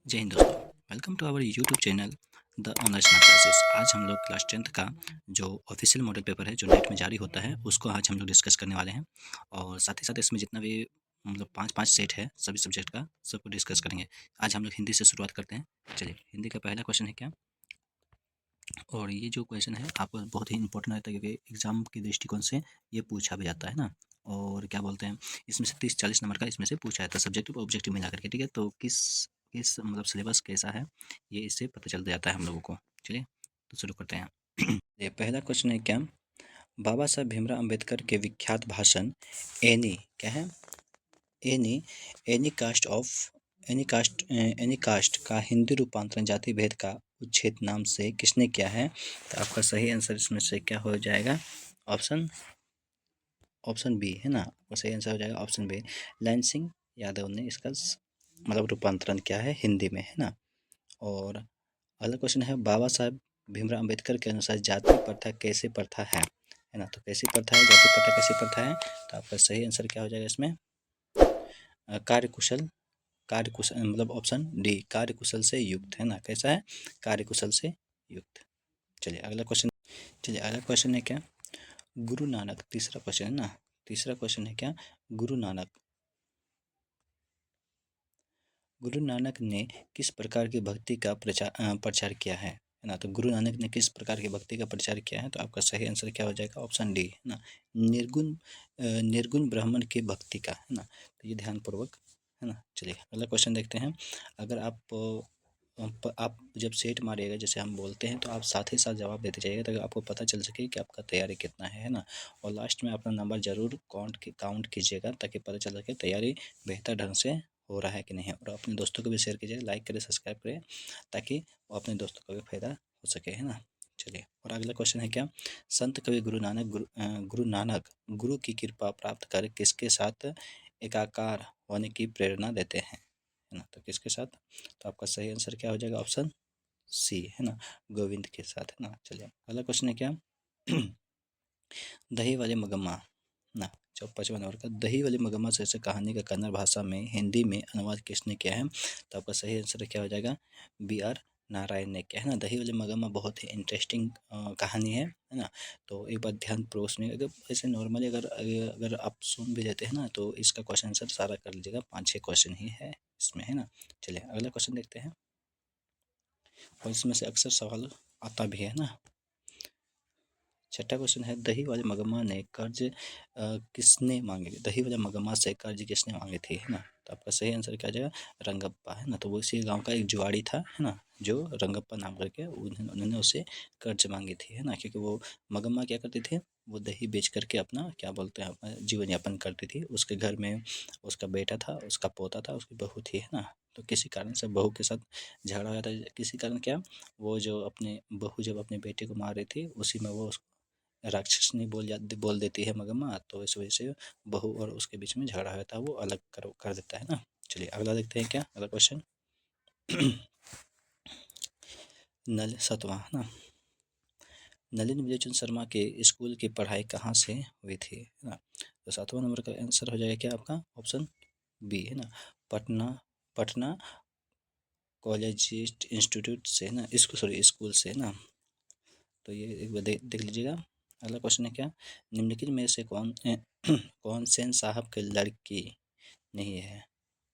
जय हिंद दोस्तों। Welcome to our YouTube channel the online smart classes. आज हम लोग क्लास 10th का जो ऑफिशियल मॉडल पेपर है जो नेट में जारी होता है उसको आज हम लोग डिस्कस करने वाले हैं और साथ ही साथ इसमें जितना भी मतलब पाँच सेट है सभी सब्जेक्ट का सबको डिस्कस करेंगे। आज हम लोग हिंदी से शुरुआत करते हैं। चलिए, हिंदी का पहला क्वेश्चन है क्या, और ये जो क्वेश्चन है आपको बहुत ही इंपॉर्टेंट रहता है क्योंकि एग्जाम के दृष्टिकोण से ये पूछा भी जाता है ना। और क्या बोलते हैं, इसमें से 30-40 नंबर का इसमें से पूछा जाता है सब्जेक्टिव ऑब्जेक्टिव मिला करके, ठीक है। तो किस किस मतलब सिलेबस कैसा है ये इससे पता चल जाता है हम लोगों को। चलिए तो शुरू करते हैं। ये पहला क्वेश्चन है क्या, बाबा साहब भीमराव अंबेडकर के विख्यात भाषण एनी क्या है, any any caste of any caste का हिंदी रूपांतरण जाति भेद का उच्छेद नाम से किसने किया है। तो आपका सही आंसर इसमें से क्या हो जाएगा, ऑप्शन ऑप्शन बी है ना। आपका सही आंसर हो जाएगा ऑप्शन बी, लैंसिंग यादव ने इसका मतलब रूपांतरण किया है हिंदी में, है ना। और अगला क्वेश्चन है, बाबा साहब भीमराव अंबेडकर के अनुसार जाति प्रथा कैसे प्रथा है ना। तो कैसी प्रथा है, जाति प्रथा कैसी प्रथा है। तो आपका सही आंसर क्या हो जाएगा इसमें, कार्यकुशल कार्यकुशल मतलब ऑप्शन डी कार्यकुशल से युक्त, है ना। कैसा है, कार्यकुशल से युक्त। चलिए अगला क्वेश्चन है क्या, गुरु नानक, तीसरा क्वेश्चन है ना। तीसरा क्वेश्चन है क्या, गुरु नानक गुरु नानक ने किस प्रकार की भक्ति का प्रचार किया है ना। तो गुरु नानक ने किस प्रकार की भक्ति का प्रचार किया है। तो आपका सही आंसर क्या हो जाएगा, ऑप्शन डी है ना, निर्गुण ब्राह्मण की भक्ति का, है ना। तो ये ध्यानपूर्वक, है ना। चलिए अगला क्वेश्चन देखते हैं। अगर आप जब सेट मारिएगा जैसे हम बोलते हैं तो आप साथ ही साथ जवाब देते जाइएगा ताकि आपको पता चल सके कि आपका तैयारी कितना है ना। और लास्ट में अपना नंबर जरूर काउंट कीजिएगा ताकि पता चल सके तैयारी बेहतर ढंग से हो रहा है कि नहीं है। और अपने दोस्तों को भी शेयर कीजिए, लाइक करें, सब्सक्राइब करें ताकि वो अपने दोस्तों को भी फायदा हो सके, है ना। चलिए और अगला क्वेश्चन है क्या, संत कवि गुरु नानक गुरु की कृपा प्राप्त कर किसके साथ एकाकार होने की प्रेरणा देते हैं, है ना। तो किसके साथ, तो आपका सही आंसर क्या हो जाएगा, ऑप्शन सी है ना, गोविंद के साथ, है ना। चलिए अगला क्वेश्चन है क्या, दही वाले मगम्मा ना, 55 नंबर का, दही वाली मगम्मा शीर्षक कहानी का कन्नड़ भाषा में हिंदी में अनुवाद किसने किया है। तो आपका सही आंसर क्या हो जाएगा, बी आर नारायण ने किया, है ना। दही वाली मगम्मा बहुत ही इंटरेस्टिंग कहानी है ना। तो एक बार ध्यानपूर्वक सुनिए, अगर ऐसे नॉर्मली अगर अगर आप सुन भी लेते हैं ना तो इसका क्वेश्चन आंसर सारा कर लीजिएगा, 5-6 क्वेश्चन ही है इसमें, है ना। चलिए अगला क्वेश्चन देखते हैं, और इसमें से अक्सर सवाल आता भी है ना। छठा क्वेश्चन है, दही वाले मगम्मा ने कर्ज किसने मांगे, दही वाले मगम्मा से कर्ज किसने मांगे थे, है ना। तो आपका सही आंसर क्या आ जाएगा, रंगप्पा, है ना। तो वो इसी गांव का एक जुआड़ी था, है ना, जो रंगप्पा नाम करके उन्होंने उससे कर्ज मांगी थी, है ना। क्योंकि वो मगम्मा क्या करती थी, वो दही बेच करके अपना क्या बोलते हैं अपना जीवन यापन करती थी। उसके घर में उसका बेटा था, उसका पोता था, उसकी बहू थी, है ना। तो किसी कारण से बहू के साथ झगड़ा हो जाता है, किसी कारण क्या, वो जो अपने बहू जब अपने बेटे को मार रही थी उसी में वो राक्षसनी बोल देती है मगम्मा, तो इस वजह से बहू और उसके बीच में झगड़ा होता है, वो अलग कर देता है ना। चलिए अगला देखते हैं, क्या अगला क्वेश्चन, नल सतवां है ना, नलिनी विजयचंद शर्मा के स्कूल की पढ़ाई कहाँ से हुई थी, है ना। तो 7वां नंबर का आंसर हो जाएगा क्या आपका, ऑप्शन बी है ना, पटना पटना कॉलेज इंस्टीट्यूट से, है ना, इसको सॉरी स्कूल से, है ना। तो ये एक बार देख लीजिएगा। अगला क्वेश्चन है क्या, निम्नलिखित में से कौन सेन साहब की लड़की नहीं है,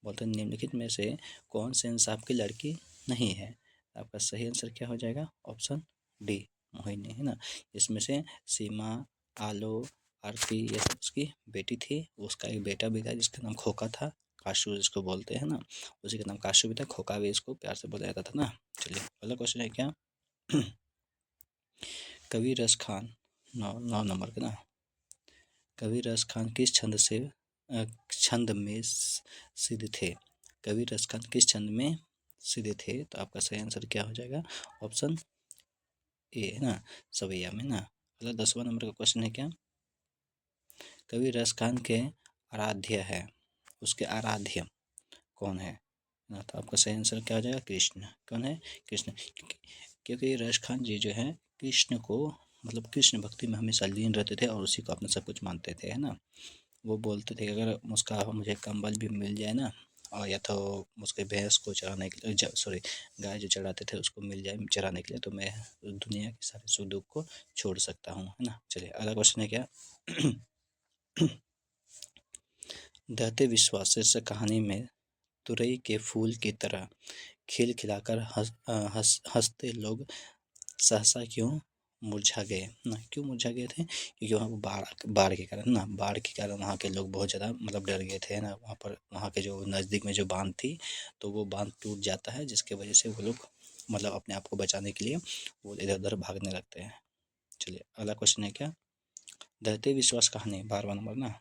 बोलते हैं निम्नलिखित में से कौन सेन साहब की लड़की नहीं है। आपका सही आंसर क्या हो जाएगा, ऑप्शन डी मोहिनी, है ना। इसमें से सीमा, आलो, आरती ये सब उसकी बेटी थी। उसका एक बेटा भी था जिसका नाम खोका था, काशू जिसको बोलते हैं ना, उसी का नाम काशू भी था, खोका भी इसको प्यार से बोला जाता था ना। चलिए अगला क्वेश्चन है क्या, कवि रस खान, 9 नंबर का ना, कवि रस खान किस छंद में सिद्ध थे, कवि रस खान किस छंद में सिद्ध थे। तो आपका सही आंसर क्या हो जाएगा, ऑप्शन ए है ना, सवैया में ना। अगला 10वां नंबर का क्वेश्चन है क्या, कवि रस खान के आराध्य है, उसके आराध्य कौन है ना। तो आपका सही आंसर क्या हो जाएगा, कृष्ण, कौन है, कृष्ण। क्योंकि रस खान जी जो है कृष्ण को मतलब कृष्ण भक्ति में हमेशा लीन रहते थे और उसी को अपना सब कुछ मानते थे, है ना। वो बोलते थे अगर उसका मुझे कंबल भी मिल जाए ना, या तो उसके भैंस को चराने के लिए सॉरी गाय जो चराते थे उसको मिल जाए चराने के लिए, तो मैं दुनिया के सारे सुख दुख को छोड़ सकता हूँ, है ना। चलिए अगला क्वेश्चन है क्या। दहते विश्वास शीर्षक कहानी में तुरई के फूल की तरह खिलखिलाकर हंसते लोग सहसा क्यों मुरझा गए ना, क्यों मुरझा गए थे, क्योंकि वहाँ बाढ़ बाढ़ के कारण ना, बाढ़ के कारण वहाँ के लोग बहुत ज़्यादा मतलब डर गए थे ना। वहाँ पर वहाँ के जो नज़दीक में जो बांध थी, तो वो बांध टूट जाता है, जिसके वजह से वो लोग मतलब अपने आप को बचाने के लिए वो इधर उधर भागने लगते हैं। चलिए अगला क्वेश्चन है क्या। दहते विश्वास कहानी 12वां नंबर ना।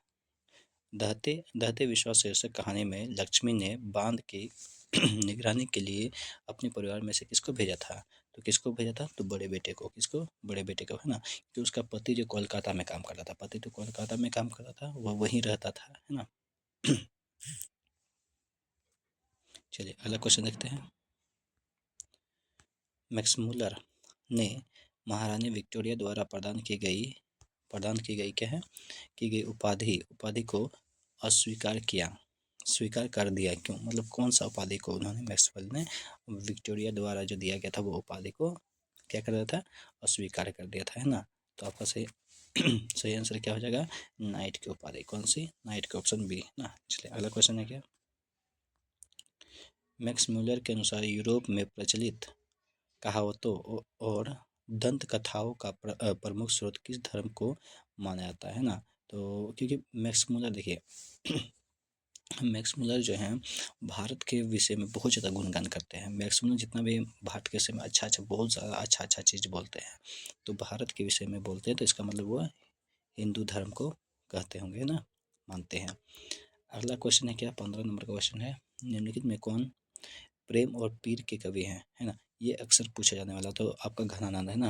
दहते दहते विश्वास शीर्षक कहानी में लक्ष्मी ने बांध की निगरानी के लिए अपने परिवार में से किसको भेजा था, तो किसको भेजा था, तो बड़े बेटे को, किसको, बड़े बेटे को, है ना। कि उसका पति जो कोलकाता में काम करता था, पति तो कोलकाता में काम करता था, वह वहीं रहता था, है ना। चलिए अगला क्वेश्चन देखते हैं। मैक्समुलर ने महारानी विक्टोरिया द्वारा प्रदान की गई क्या है, की गई उपाधि उपाधि को अस्वीकार किया, स्वीकार कर दिया क्यों, मतलब कौन सा उपाधि को उन्होंने, मैक्सवेल ने विक्टोरिया द्वारा जो दिया गया था वो उपाधि को क्या कर दिया था, अस्वीकार कर दिया था, है ना। तो आपका सही सही आंसर क्या हो जाएगा, नाइट की उपाधि, कौन सी, नाइट के, ऑप्शन बी ना। चलिए अगला क्वेश्चन है क्या। मैक्स म्यूलर के अनुसार यूरोप में प्रचलित कहावतों और दंत कथाओं का प्रमुख स्रोत किस धर्म को माना जाता है ना। तो क्योंकि मैक्स म्यूलर देखिए मैक्स मुलर जो हैं भारत के विषय में बहुत ज़्यादा गुणगान करते हैं। मैक्स मुलर जितना भी भारत के विषय में अच्छा अच्छा बहुत ज़्यादा अच्छा अच्छा चीज़ बोलते हैं, तो भारत के विषय में बोलते हैं, तो इसका मतलब वो हिंदू धर्म को कहते होंगे ना, मानते हैं। अगला क्वेश्चन है क्या, 15 नंबर का क्वेश्चन है। निम्नलिखित में कौन प्रेम और पीर के कवि हैं, है ना। ये अक्सर पूछा जाने वाला, तो आपका घनानंद है ना।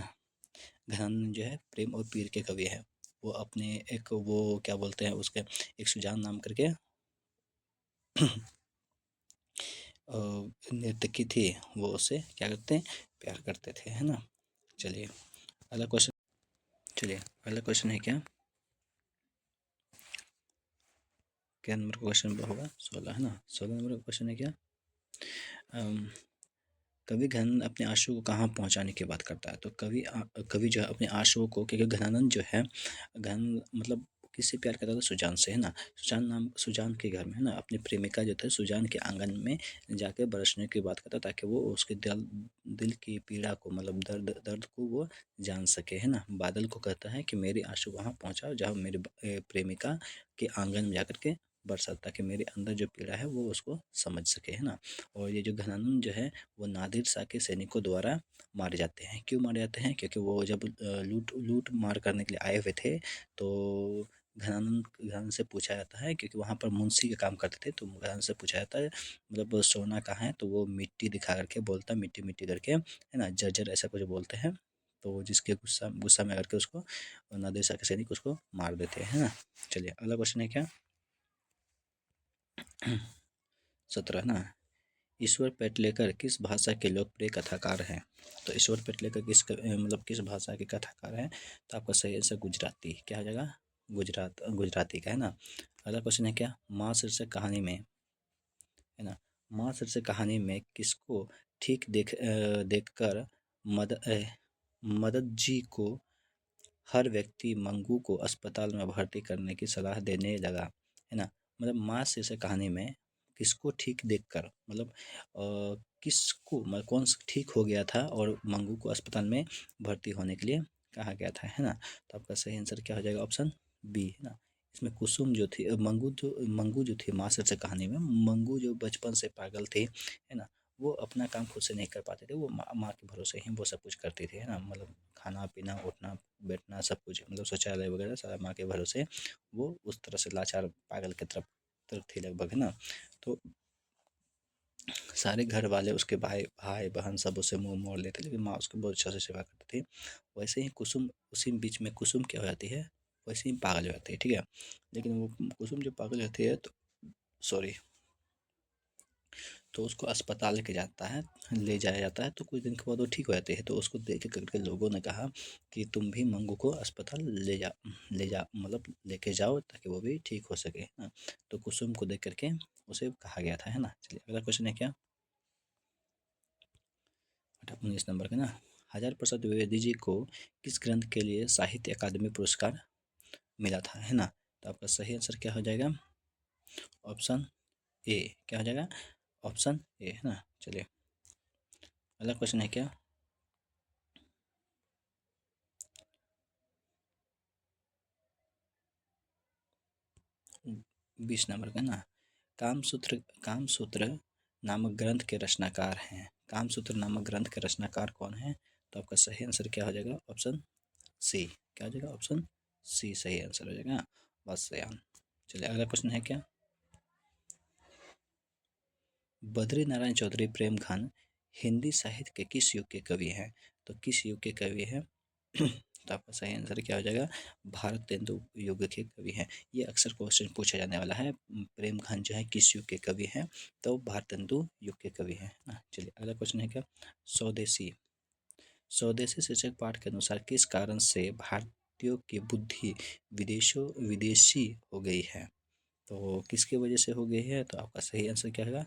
घनानंद जो है प्रेम और पीर के कवि है। वो अपने एक वो क्या बोलते हैं उसके, एक सुजान नाम करके नर्तकी थी, वो उससे क्या करते हैं, प्यार करते थे, है ना। चलिए अगला क्वेश्चन, चलिए अगला क्वेश्चन है क्या, क्या नंबर का क्वेश्चन होगा, 16 है ना। 16 नंबर का क्वेश्चन है क्या। अम, कवि घनानंद अपने आंसू को कहाँ पहुँचाने की बात करता है, तो कवि जो है अपने आंसुओं को, क्योंकि घनानंद जो है घन मतलब किससे प्यार करता था, सुजान से, है ना। सुजान के घर में, है ना, अपनी प्रेमिका जो थे सुजान के आंगन में जाके बरसने की बात करता, ताकि वो उसके दिल की पीड़ा को, मतलब दर्द दर्द को वो जान सके, है ना। बादल को कहता है कि मेरे आंसू वहाँ पहुँचाओ जहाँ मेरी प्रेमिका के आंगन में जाकर के बरसा, ताकि मेरे अंदर जो पीड़ा है वो उसको समझ सके, है ना। और ये जो घनानंद जो है वो नादिर शाह के सैनिकों द्वारा मारे जाते हैं, क्यों मारे जाते हैं, क्योंकि वो जब लूट लूट मार करने के लिए आए हुए थे, तो घनानंद से पूछा जाता है, क्योंकि वहाँ पर मुंशी का काम करते थे, तो घनानंद से पूछा जाता है मतलब सोना कहाँ है, तो वो मिट्टी दिखा करके बोलता है, मिट्टी मिट्टी करके, है ना, जर्जर ऐसा कुछ बोलते हैं। तो जिसके गुस्सा गुस्सा में आकर के उसको नादिर शाह के सैनिक उसको मार देते हैं, है ना। चलिए अगला क्वेश्चन है क्या। 17 ना। ईश्वर पेटलेकर किस भाषा के लोकप्रिय कथाकार हैं, तो ईश्वर पेटलेकर मतलब किस भाषा के कथाकार हैं, तो आपका सही आंसर गुजराती, क्या हो जाएगा, गुजराती का, है ना। अगला क्वेश्चन है क्या, माँ शीर्षक कहानी में, है ना, माँ शीर्षक कहानी में किसको ठीक देखकर मदद जी को हर व्यक्ति मंगू को अस्पताल में भर्ती करने की सलाह देने लगा, है ना। मतलब माँ शीर्षक कहानी में किसको ठीक देखकर, मतलब किसको, मतलब कौन ठीक हो गया था और मंगू को अस्पताल में भर्ती होने के लिए कहा गया था, है ना। तो आपका सही आंसर क्या हो जाएगा, ऑप्शन बी, है ना। इसमें कुसुम जो थी, मंगू जो थी माँ शीर्षक कहानी में, मंगू जो बचपन से पागल थी, है ना, वो अपना काम खुद से नहीं कर पाते थे, वो माँ के भरोसे ही वो सब कुछ करती थी, है ना। मतलब खाना पीना उठना बैठना सब कुछ, मतलब शौचालय वगैरह सारा माँ के भरोसे, वो उस तरह से लाचार पागल की तरफ तरफ थी लगभग, है ना। तो सारे घर वाले उसके भाई भाई बहन सब उससे मुंह मोड़ लेते, लेकिन माँ उसकी बहुत अच्छा से सेवा करती थी। वैसे ही कुसुम, उसी बीच में कुसुम क्या हो जाती है, वैसे ही पागल हो जाती है, ठीक है। लेकिन वो कुसुम जब पागल होती है तो, सॉरी, तो उसको अस्पताल ले जाया जाता है, तो कुछ दिन के बाद वो ठीक हो जाती है। तो उसको देख के करके लोगों ने कहा कि तुम भी मंगू को अस्पताल ले जा मतलब लेके जाओ ताकि वो भी ठीक हो सके, है ना। तो कुसुम को देख करके उसे कहा गया था, है ना। चलिए अगला क्वेश्चन है क्या, 19 नंबर का ना। हजार प्रसाद द्विवेदी जी को किस ग्रंथ के लिए साहित्य अकादमी पुरस्कार मिला था, है ना। तो आपका सही आंसर क्या हो जाएगा, ऑप्शन ए। क्या हो जाएगा, ऑप्शन ए, है ना। चलिए अगला क्वेश्चन है क्या, 20 नंबर का ना। कामसूत्र कामसूत्र नामक ग्रंथ के रचनाकार हैं। कामसूत्र नामक ग्रंथ के रचनाकार कौन है। तो आपका सही आंसर क्या हो जाएगा, ऑप्शन सी। क्या हो जाएगा, ऑप्शन सी सही आंसर हो जाएगा, वात्स्यायन। चलिए अगला क्वेश्चन है क्या, बद्री नारायण चौधरी प्रेमघन हिंदी साहित्य के किस युग के कवि हैं। तो किस युग के कवि हैं तो आपका सही आंसर क्या हो जाएगा, भारतेंदु युग के कवि हैं। ये अक्सर क्वेश्चन पूछा जाने वाला है, प्रेमघन जो है किस युग के कवि हैं, तो भारतेंदु युग के कवि हैं ना। चलिए अगला क्वेश्चन है क्या, स्वदेशी स्वदेशी शीर्षक पाठ के अनुसार किस कारण से भारतीयों की बुद्धि विदेशी हो गई है। तो किसकी वजह से हो गई है, तो आपका सही आंसर क्या होगा,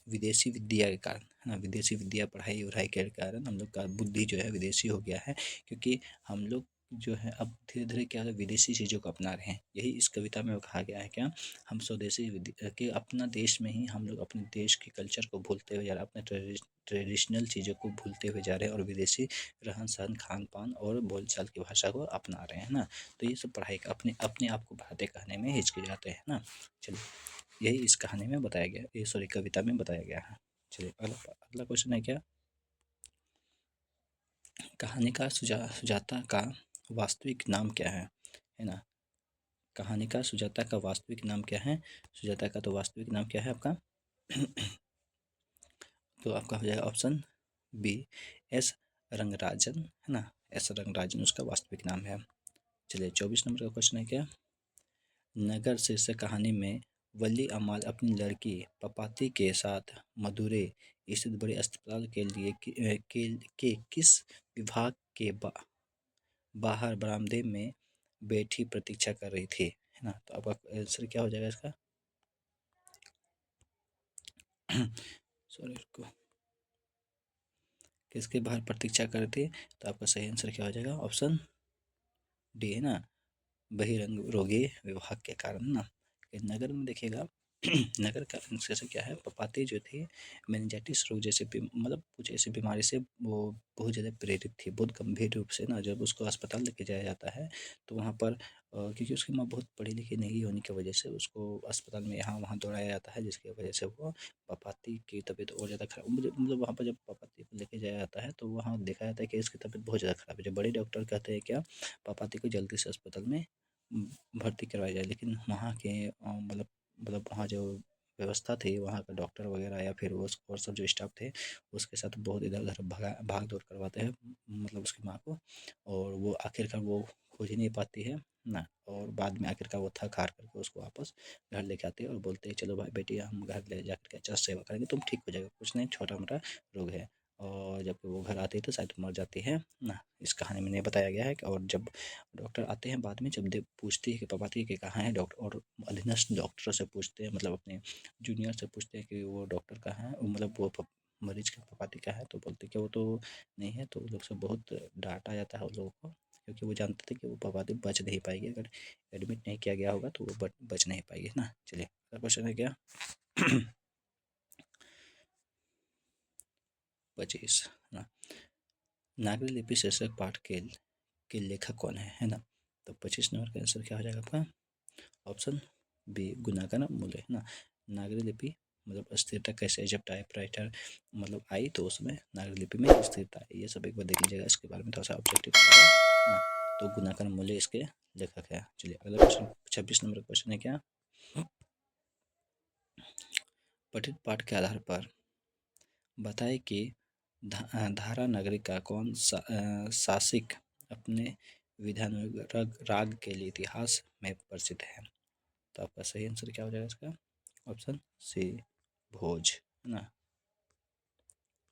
विदेशी विद्या के कारण, है ना। विदेशी विद्या पढ़ाई वढ़ाई के कारण हम लोग का बुद्धि जो है विदेशी हो गया है, क्योंकि हम लोग जो है अब धीरे धीरे क्या है विदेशी चीज़ों को अपना रहे हैं। यही इस कविता में कहा गया है क्या, हम स्वदेशी कि अपना देश में ही हम लोग अपने देश के कल्चर को भूलते हुए जा रहे हैं, अपने ट्रेडिशनल चीज़ों को भूलते हुए जा रहे हैं और विदेशी रहन सहन खान पान और बोलचाल की भाषा को अपना रहे हैं ना। तो ये सब पढ़ाई का अपने अपने आप को भारतीय कहने में हिचकिचाते हैं ना। चलिए यही इस कहानी में बताया गया, ये सॉरी कविता में बताया गया है। चलिए अगला अगला क्वेश्चन है क्या, कहानी का सुजाता का वास्तविक नाम क्या है ना। कहानी का सुजाता का वास्तविक नाम क्या है, सुजाता का तो वास्तविक नाम क्या है आपका तो आपका हो जाएगा ऑप्शन बी, एस रंगराजन, है ना। एस रंगराजन उसका वास्तविक नाम है। चलिए 24 नंबर का क्वेश्चन है क्या, नगर शीर्षक कहानी में वली अमाल अपनी लड़की पपाती के साथ मदुरै स्थित बड़े अस्पताल के लिए के किस विभाग के बाहर बरामदे में बैठी प्रतीक्षा कर रही थी, है ना। तो आपका आंसर क्या हो जाएगा इसका सॉरी को किसके बाहर प्रतीक्षा कर रही थी, तो आपका सही आंसर क्या हो जाएगा, ऑप्शन डी, है ना, बहिरंग रोगी विभाग के कारण ना। नगर में देखिएगा नगर का जैसे क्या है, पपाती जो थी मेनिंजाइटिस रोग जैसे मतलब कुछ ऐसी बीमारी से वो बहुत ज़्यादा प्रेरित थी, बहुत गंभीर रूप से ना। जब उसको अस्पताल लेके जाया जाता है तो वहाँ पर क्योंकि उसकी माँ बहुत पढ़ी लिखी नहीं होने की वजह से उसको अस्पताल में यहाँ वहाँ दौड़ाया जाता है, जिसकी वजह से वो पपाती की तबीयत और ज़्यादा खराब मतलब वहाँ पर जब पपाती को लेके जाया जाता है तो वहाँ देखा जाता है कि इसकी तबीयत बहुत ज़्यादा खराब है। जब बड़े डॉक्टर कहते हैं क्या, पपाती को जल्दी से अस्पताल में भर्ती करवाया जाए, लेकिन वहाँ के मतलब वहाँ जो व्यवस्था थी, वहाँ का डॉक्टर वगैरह या फिर वो और सब जो स्टाफ थे उसके साथ बहुत इधर उधर भाग दौड़ करवाते हैं मतलब उसकी माँ को, और वो आखिरकार वो खोज ही नहीं पाती है ना। और बाद में आखिरकार वो थक हार करके उसको वापस घर लेके आते हैं और बोलते हैं चलो भाई बेटी हम घर ले जा करके अच्छा सेवा करेंगे, तुम ठीक हो जाएगा, कुछ नहीं छोटा मोटा रोग है। और जब वो घर आती है तो शायद मर जाती है ना, इस कहानी में नहीं बताया गया है। और जब डॉक्टर आते हैं बाद में, जब देव पूछती है कि पपाती के कहाँ है डॉक्टर, और अधीनस्थ डॉक्टर से पूछते हैं मतलब अपने जूनियर से पूछते हैं कि वो डॉक्टर कहाँ है, मतलब वो मरीज का पपाती का है, तो बोलते हैं कि वो तो नहीं है। तो वो लोग से बहुत डांटा जाता है उन लोगों को, क्योंकि वो जानते थे कि वो पपाती बच नहीं पाएगी, अगर एडमिट नहीं किया गया होगा तो वो बच नहीं पाएगी ना। चलिए अगला क्वेश्चन है क्या 25 ना, नागरी लिपि शीर्षक पाठ के लेखक कौन है ना। तो 25 नंबर का आंसर क्या हो जाएगा आपका, ऑप्शन बी गुनागन मूल्य, है ना। नागरी लिपि मतलब स्थिरता कैसे, जब टाइपराइटर मतलब आई तो उसमें नागरी लिपि में स्थिरता आई, ये सब एक बार देख लीजिएगा, इसके बारे में थोड़ा सा ऑब्जेक्टिव ना। तो गुनागन मूल्य इसके लेखक है। चलिए अगला क्वेश्चन 26 नंबर क्वेश्चन है क्या, पठित पाठ के आधार पर बताए कि धारा नगरी का शासक अपने विधान राग के लिए इतिहास में प्रसिद्ध है। तो आपका सही आंसर क्या हो जाएगा इसका, ऑप्शन सी भोज। ना।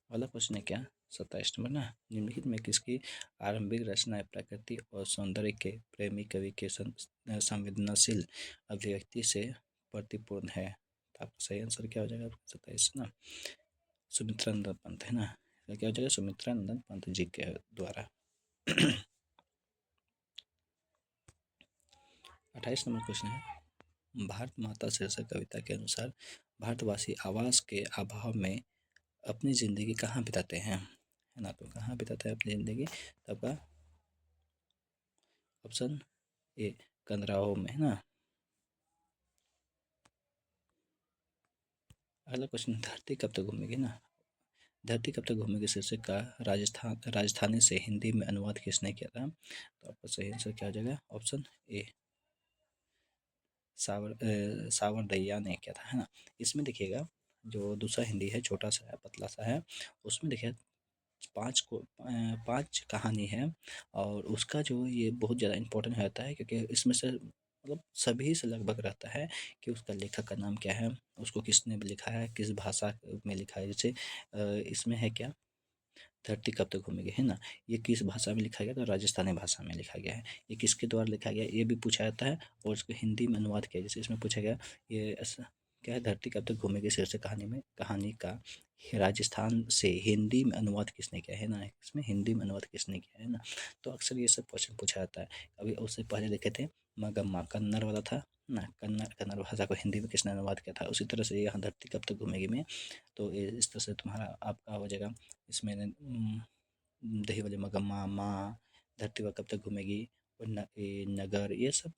अगला क्वेश्चन है क्या, 27 नंबर ना, निम्नलिखित में किसकी आरंभिक रचनाएं प्रकृति और सौंदर्य के प्रेमी कवि के संवेदनशील अभिव्यक्ति से प्रतिपूर्ण है। तो आपका सही आंसर क्या हो जाएगा 27 ना, सुमित्रानंद पंत है ना। तो क्या हो जाएगा, सुमित्रानंद पंत जी के द्वारा। 28 नंबर क्वेश्चन है, भारत माता शीर्षक कविता के अनुसार भारतवासी आवास के अभाव में अपनी ज़िंदगी कहाँ बिताते हैं, है ना। तो कहाँ बिताते हैं अपनी ज़िंदगी, तो आपका ऑप्शन ए कंदराओं में, है ना। अगला क्वेश्चन, धरती कब तक घूमेगी ना, धरती कब तक घूमेगी शीर्षक का राजस्थानी से हिंदी में अनुवाद किसने किया था। तो आपका सही आंसर क्या हो जाएगा, ऑप्शन ए सावरदैया ने किया था, है ना। इसमें देखिएगा जो दूसरा हिंदी है, छोटा सा है, पतला सा है, उसमें देखिए 5 कहानी है, और उसका जो ये बहुत ज़्यादा इम्पोर्टेंट रहता है, क्योंकि इसमें से मतलब सभी से लगभग रहता है कि उसका लेखक का नाम क्या है, उसको किसने लिखा है, किस भाषा में लिखा है। जैसे इसमें है क्या, धरती कब तक घूमेगी, है ना, ये किस भाषा में लिखा गया, तो राजस्थानी भाषा में लिखा गया है। ये किसके द्वारा लिखा गया, ये भी पूछा जाता है, और इसको हिंदी में अनुवाद किया, जैसे इसमें पूछा गया ये क्या है, धरती कब तक घूमेगी शीर्षक कहानी में, कहानी का राजस्थान से हिंदी में अनुवाद किसने किया है ना, इसमें हिंदी में अनुवाद किसने किया है ना। तो अक्सर ये सब क्वेश्चन पूछा जाता है। अभी उससे पहले देखे थे मगम्मा, कन्नड़ वाला था ना, कन्नड़ भाषा को हिंदी में किसने अनुवाद किया था। उसी तरह से यहाँ धरती कब तक घूमेगी में, तो इस तरह से तुम्हारा आपका हो जाएगा इसमें दही वाली मगम्मा, माँ, धरती वह कब तक घूमेगी, और ये नगर, ये सब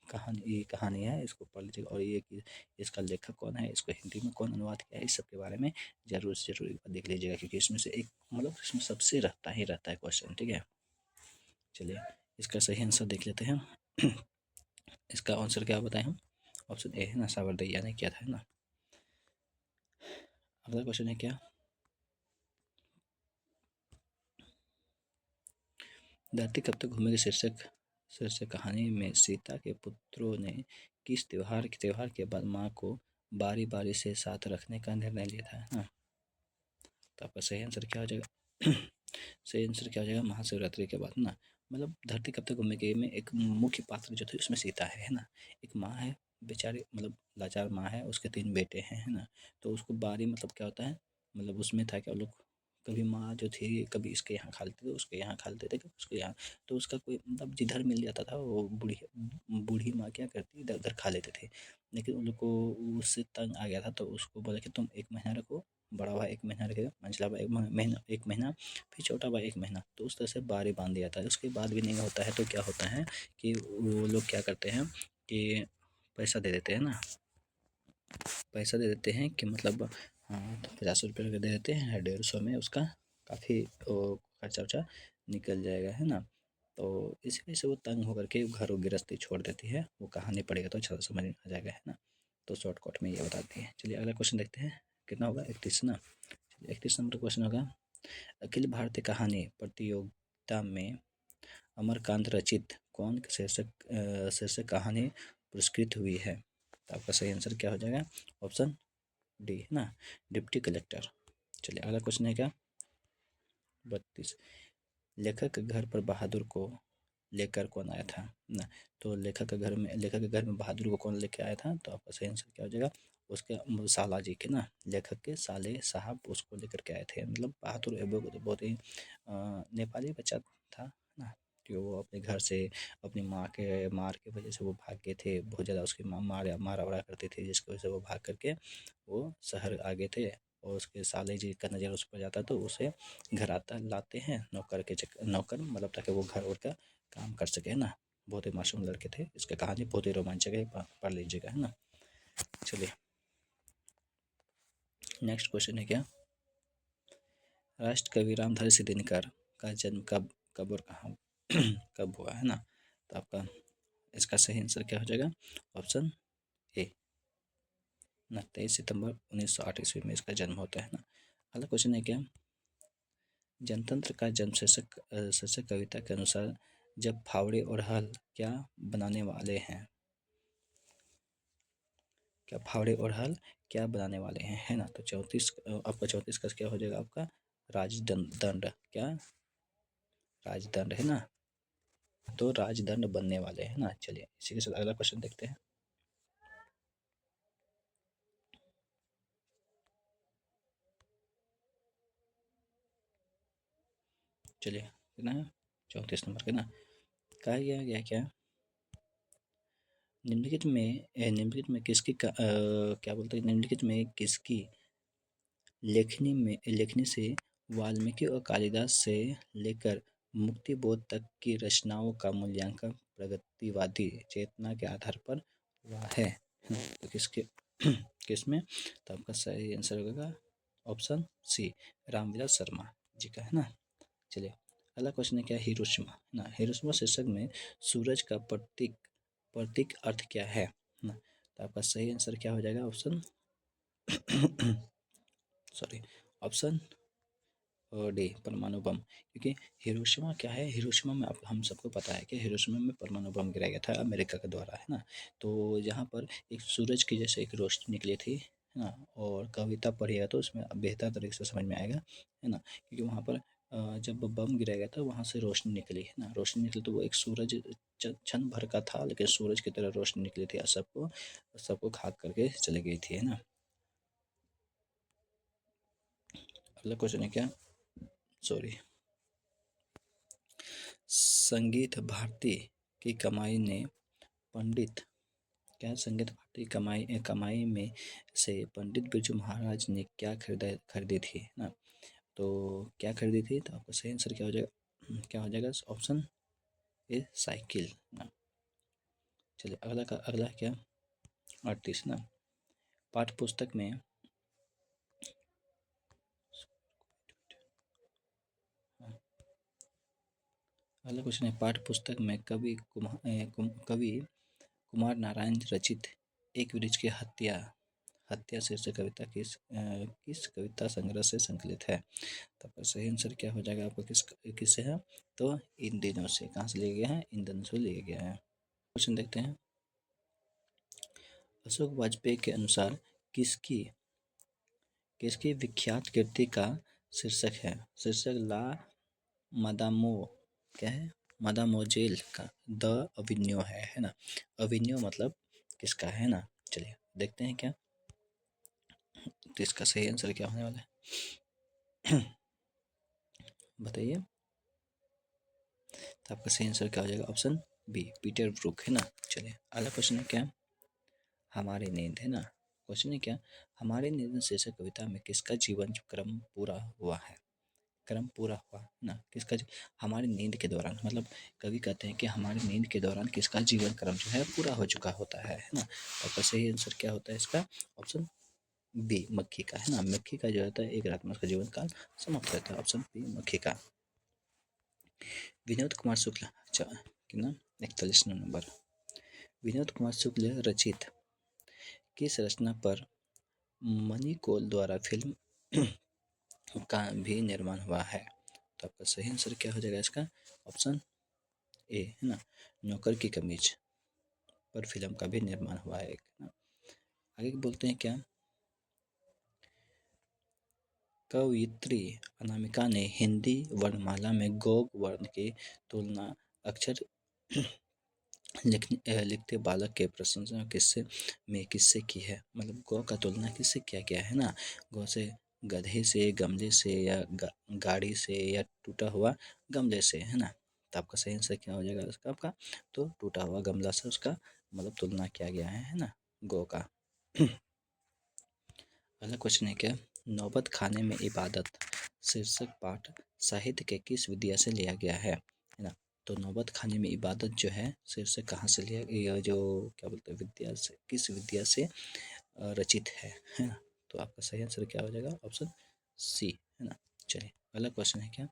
कहानी है, इसको पढ़ लीजिएगा। और ये कि इसका लेखक कौन है, इसको हिंदी में कौन अनुवाद किया है, इस सब के बारे में जरूर से जरूर एक बार देख लीजिएगा, क्योंकि इसमें से एक मतलब इसमें सबसे रहता ही रहता है क्वेश्चन, ठीक है। चलिए इसका सही आंसर देख लेते हैं। इसका आंसर क्या बताएं हम, ऑप्शन ए है ना, सावरदैया ने किया था, है ना। अगला क्वेश्चन है क्या, धरती कब तक घूमेगी शीर्षक शीर्षक कहानी में सीता के पुत्रों ने किस त्योहार के बाद माँ को बारी बारी से साथ रखने का निर्णय लिया था, है ना। तो आपका सही आंसर क्या हो जाएगा, सही आंसर क्या हो जाएगा, महाशिवरात्रि के बाद ना। मतलब धरती कब तक घूमेगी में एक मुख्य पात्र जो थे उसमें सीता है ना। एक माँ है बेचारी, मतलब लाचार माँ है, उसके 3 बेटे हैं, है ना। तो उसको बारी मतलब क्या होता है, मतलब उसमें था क्या, लोग कभी माँ जो थी कभी इसके यहाँ खा लेते थे, उसके यहाँ खा लेते थे, कभी उसके यहाँ। तो उसका कोई मतलब जिधर मिल जाता था वो बूढ़ी बूढ़ी माँ क्या करती, इधर उधर खा लेते थे। लेकिन उन लोग को उससे तंग आ गया था, तो उसको बोला कि तुम 1 महीना रखो, बड़ा भाई 1 महीना रखेगा, मंझला भाई 1 महीना, फिर छोटा भाई 1 महीना। तो उस तरह से बारी बांध दिया था। उसके बाद भी नहीं होता है तो क्या होता है कि वो लोग क्या करते हैं कि पैसा दे देते हैं ना, पैसा दे देते हैं कि मतलब हाँ, तो 50 रुपये दे देते हैं, 150 में उसका काफ़ी खर्चा वर्चा निकल जाएगा, है ना। तो इसी वजह से वो तंग होकर के घर और गृहस्थी छोड़ देती है। वो कहानी पढ़ेगा तो अच्छा समझ में आ जाएगा, है ना। तो शॉर्टकट में ये बताती है। चलिए अगला क्वेश्चन देखते हैं, कितना होगा 31 ना। 31 नंबर क्वेश्चन होगा, अखिल भारतीय कहानी प्रतियोगिता में अमरकांत रचित कौन शीर्षक कहानी पुरस्कृत हुई है। तो आपका सही आंसर क्या हो जाएगा, ऑप्शन डी है ना, डिप्टी कलेक्टर। चलिए अगला क्वेश्चन है क्या, 32, लेखक के घर पर बहादुर को लेकर कौन आया था ना। तो लेखक के घर में बहादुर को कौन लेकर आया था, तो आपका सही आंसर क्या हो जाएगा, उसके साला जी के ना, लेखक के साले साहब उसको लेकर के आए थे। मतलब बहादुर बहुत ही नेपाली बच्चा था ना, कि वो अपने घर से अपनी माँ के मार के वजह से वो भाग गए थे। बहुत ज़्यादा उसकी माँ मारा वारा करती थी, जिसकी वजह से वो भाग करके वो शहर आ गए थे। और उसके साले जी का नज़र उस पर जाता तो उसे घर आता लाते हैं नौकर मतलब, ताकि वो घर और का काम कर सके, है ना। बहुत ही मासूम लड़के थे। इसकी कहानी बहुत ही रोमांचक है, पढ़ लीजिएगा, है ना। चलिए नेक्स्ट क्वेश्चन है क्या, राष्ट्रकवि रामधारी सिंह दिनकर का जन्म कब कब और कहाँ कब हुआ, है ना। तो आपका इसका सही आंसर क्या हो जाएगा, ऑप्शन ए ना, 23 सितंबर 1908 ईस्वी में इसका जन्म होता है ना। अगला क्वेश्चन है क्या, जनतंत्र का जन्म शीर्षक कविता के अनुसार जब फावड़े और हल क्या बनाने वाले हैं, क्या फावड़े और हल क्या बनाने वाले हैं, है ना। तो 34 आपका 34 का क्या हो जाएगा आपका राजदंड दंड, क्या राजदंड, है ना। तो राजदंड बनने वाले हैं ना। चलिए इसी के साथ अगला क्वेश्चन देखते हैं। चलिए कितना है 34 नंबर के ना। कहा गया क्या निम्नलिखित में किसकी क्या बोलते हैं, निम्नलिखित में किसकी लेखनी से वाल्मीकि और कालिदास से लेकर मुक्तिबोध तक की रचनाओं का मूल्यांकन प्रगतिवादी चेतना के आधार पर हुआ है। तो किसके किसमें, तो आपका सही आंसर होगा ऑप्शन सी, रामविलास शर्मा जी का, है ना। चलिए अगला क्वेश्चन है क्या, हिरोशिमा, है ना। हिरोशिमा शीर्षक में सूरज का प्रतीक प्रतीक अर्थ क्या है ना। तो आपका सही आंसर क्या हो जाएगा, ऑप्शन सॉरी ऑप्शन डी, परमाणु बम। क्योंकि हिरोशिमा क्या है, हिरोशिमा में हम सबको पता है कि हिरोशिमा में परमाणु बम गिराया गया था अमेरिका के द्वारा, है ना। तो यहाँ पर एक सूरज की जैसे एक रोशनी निकली थी, है ना। और कविता पढ़िएगा तो उसमें बेहतर तरीके से समझ में आएगा, है ना। क्योंकि वहाँ पर जब बम गिराया गया था वहाँ से रोशनी निकली, है ना। रोशनी निकली तो वो एक सूरज क्षण भर का था, लेकिन सूरज की तरह रोशनी निकली थी और सबको सबको खाक करके चली गई थी, है ना। अगला क्वेश्चन है क्या, सॉरी, संगीत भारती की कमाई ने पंडित, क्या संगीत भारती कमाई में से पंडित बिरजू महाराज ने क्या खरीदी थी ना। तो क्या खरीदी थी, तो आपका सही आंसर क्या हो जाएगा, क्या हो जाएगा ऑप्शन ए, साइकिल ना। चलिए अगला क्या 38 ना। पाठ्य पुस्तक में अगला क्वेश्चन है, पाठ्य पुस्तक में कवि कुमार नारायण रचित एक वृक्ष की हत्या हत्या शीर्षक कविता किस कविता संग्रह से संकलित है। तो आपका सही आंसर क्या हो जाएगा, आपको किससे है, तो इन दिनों से, कहाँ से लिया गया है, इन दिनों से लिया गया है। क्वेश्चन देखते हैं, अशोक वाजपेयी के अनुसार किसकी किसकी विख्यात कृति का शीर्षक है, शीर्षक ला मदामो, क्या है, मदामोजेल का द अविन्यो है ना। अविन्यो मतलब किसका है ना। चलिए देखते हैं क्या, तो इसका सही आंसर क्या होने वाला है बताइए। तो आपका सही आंसर क्या हो जाएगा, ऑप्शन बी, पीटर ब्रूक, है ना। चलिए अगला क्वेश्चन है क्या, हमारी नींद, है ना। क्वेश्चन है क्या, हमारी नींद शीर्षक कविता में किसका जीवन क्रम पूरा हुआ है, क्रम पूरा हुआ ना, किसका हमारी नींद के दौरान, मतलब कवि कहते हैं कि हमारी नींद के दौरान किसका जीवन क्रम जो है पूरा हो चुका होता है ना। आपका सही आंसर क्या होता है इसका, ऑप्शन बी, मक्खी का, है ना। मक्खी का जो होता है एक रात में उसका जीवन काल समाप्त रहता है, ऑप्शन बी, मक्खी का। विनोद कुमार शुक्ल, अच्छा कितना 41 नंबर, विनोद कुमार शुक्ल रचित किस रचना पर मनी कौल द्वारा फिल्म का भी निर्माण हुआ है। तो आपका सही आंसर क्या हो जाएगा इसका, ऑप्शन ए, है ना, नौकर की कमीज पर फिल्म का भी निर्माण हुआ है एक ना। आगे बोलते हैं क्या, कवयित्री अनामिका ने हिंदी वर्णमाला में गौग वर्ण की तुलना अक्षर लिखते बालक के प्रशंसा किससे की है, मतलब गौ का तुलना किससे किया गया है ना। गौ से, गधे से, गमले से, या गाड़ी से, या टूटा हुआ गमले से, है ना। तो आपका सही आंसर क्या हो जाएगा उसका, आपका तो टूटा हुआ गमला से उसका मतलब तुलना किया गया है ना, गौ का। अगला क्वेश्चन है क्या, नौबत खाने में इबादत शीर्षक पाठ साहित्य के किस विद्या से लिया गया है ना। तो नौबत खाने में इबादत जो है शीर्षक कहाँ से लिया गया, जो क्या बोलते हैं विद्या से, किस विद्या से रचित है ना। तो आपका सही आंसर क्या हो जाएगा, ऑप्शन सी, है ना। चलिए अगला क्वेश्चन है क्या,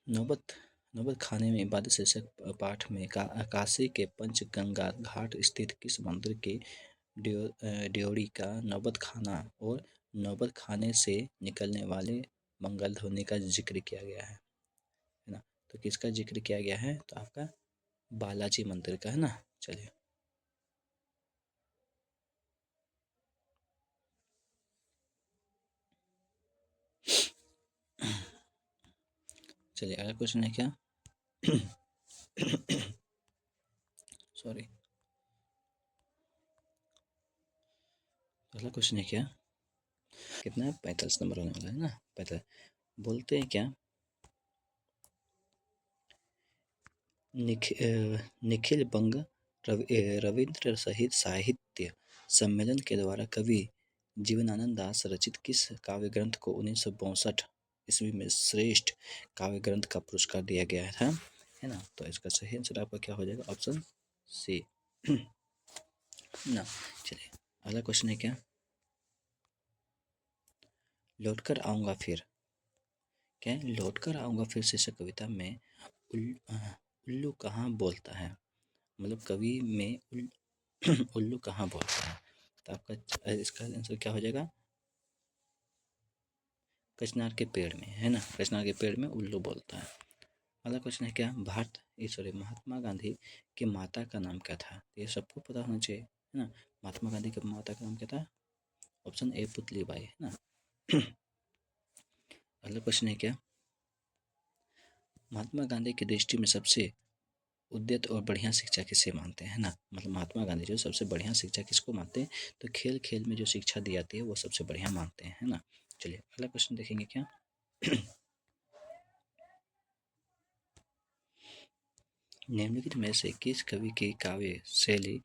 नौबत नौबत खाने में इबादत शीर्षक पाठ में काशी के पंचगंगा घाट स्थित किस मंदिर की ड्योढ़ी का नौबत खाना और नौबत खाने से निकलने वाले मंगल ध्वनि का जिक्र किया गया है ना। तो किसका जिक्र किया गया है, तो आपका बालाजी मंदिर का, है ना। चलिए चलिए अगला क्वेश्चन है क्या सॉरी, अगला क्वेश्चन है क्या, कितना है 45 नंबर होने वाला है ना, 45। बोलते हैं क्या, निखिल बंग रविंद्र सहित साहित्य सम्मेलन के द्वारा कवि जीवनानंद दास रचित किस काव्य ग्रंथ को 1962 ईस्वी में श्रेष्ठ काव्य ग्रंथ का पुरस्कार दिया गया था, है ना। तो इसका सही आंसर आपका क्या हो जाएगा, ऑप्शन सी ना। चलिए अगला क्वेश्चन है क्या, लौटकर आऊंगा फिर, क्या है, लौटकर आऊंगा फिर शीर्षक कविता में उल्लू कहाँ बोलता है, मतलब कवि में उल्लू कहाँ बोलता है। तो आपका इसका आंसर क्या हो जाएगा, कचनार के पेड़ में, है ना, कचनार के पेड़ में उल्लू बोलता है। अगला क्वेश्चन है क्या, महात्मा गांधी की माता का नाम क्या था, ये सबको पता होना चाहिए, है ना। महात्मा गांधी की माता का नाम क्या था, ऑप्शन ए पुतली बाई, है ना। अगला क्वेश्चन है क्या, महात्मा गांधी की दृष्टि में सबसे उद्यत और बढ़िया शिक्षा किसे मानते हैं, ना, मतलब महात्मा गांधी जो सबसे बढ़िया शिक्षा किसको मानते हैं, तो खेल खेल में जो शिक्षा दी जाती है वो सबसे बढ़िया मानते हैं, है ना। चलिए अगला क्वेश्चन देखेंगे क्या, निम्नलिखित में से किस कवि की काव्य शैली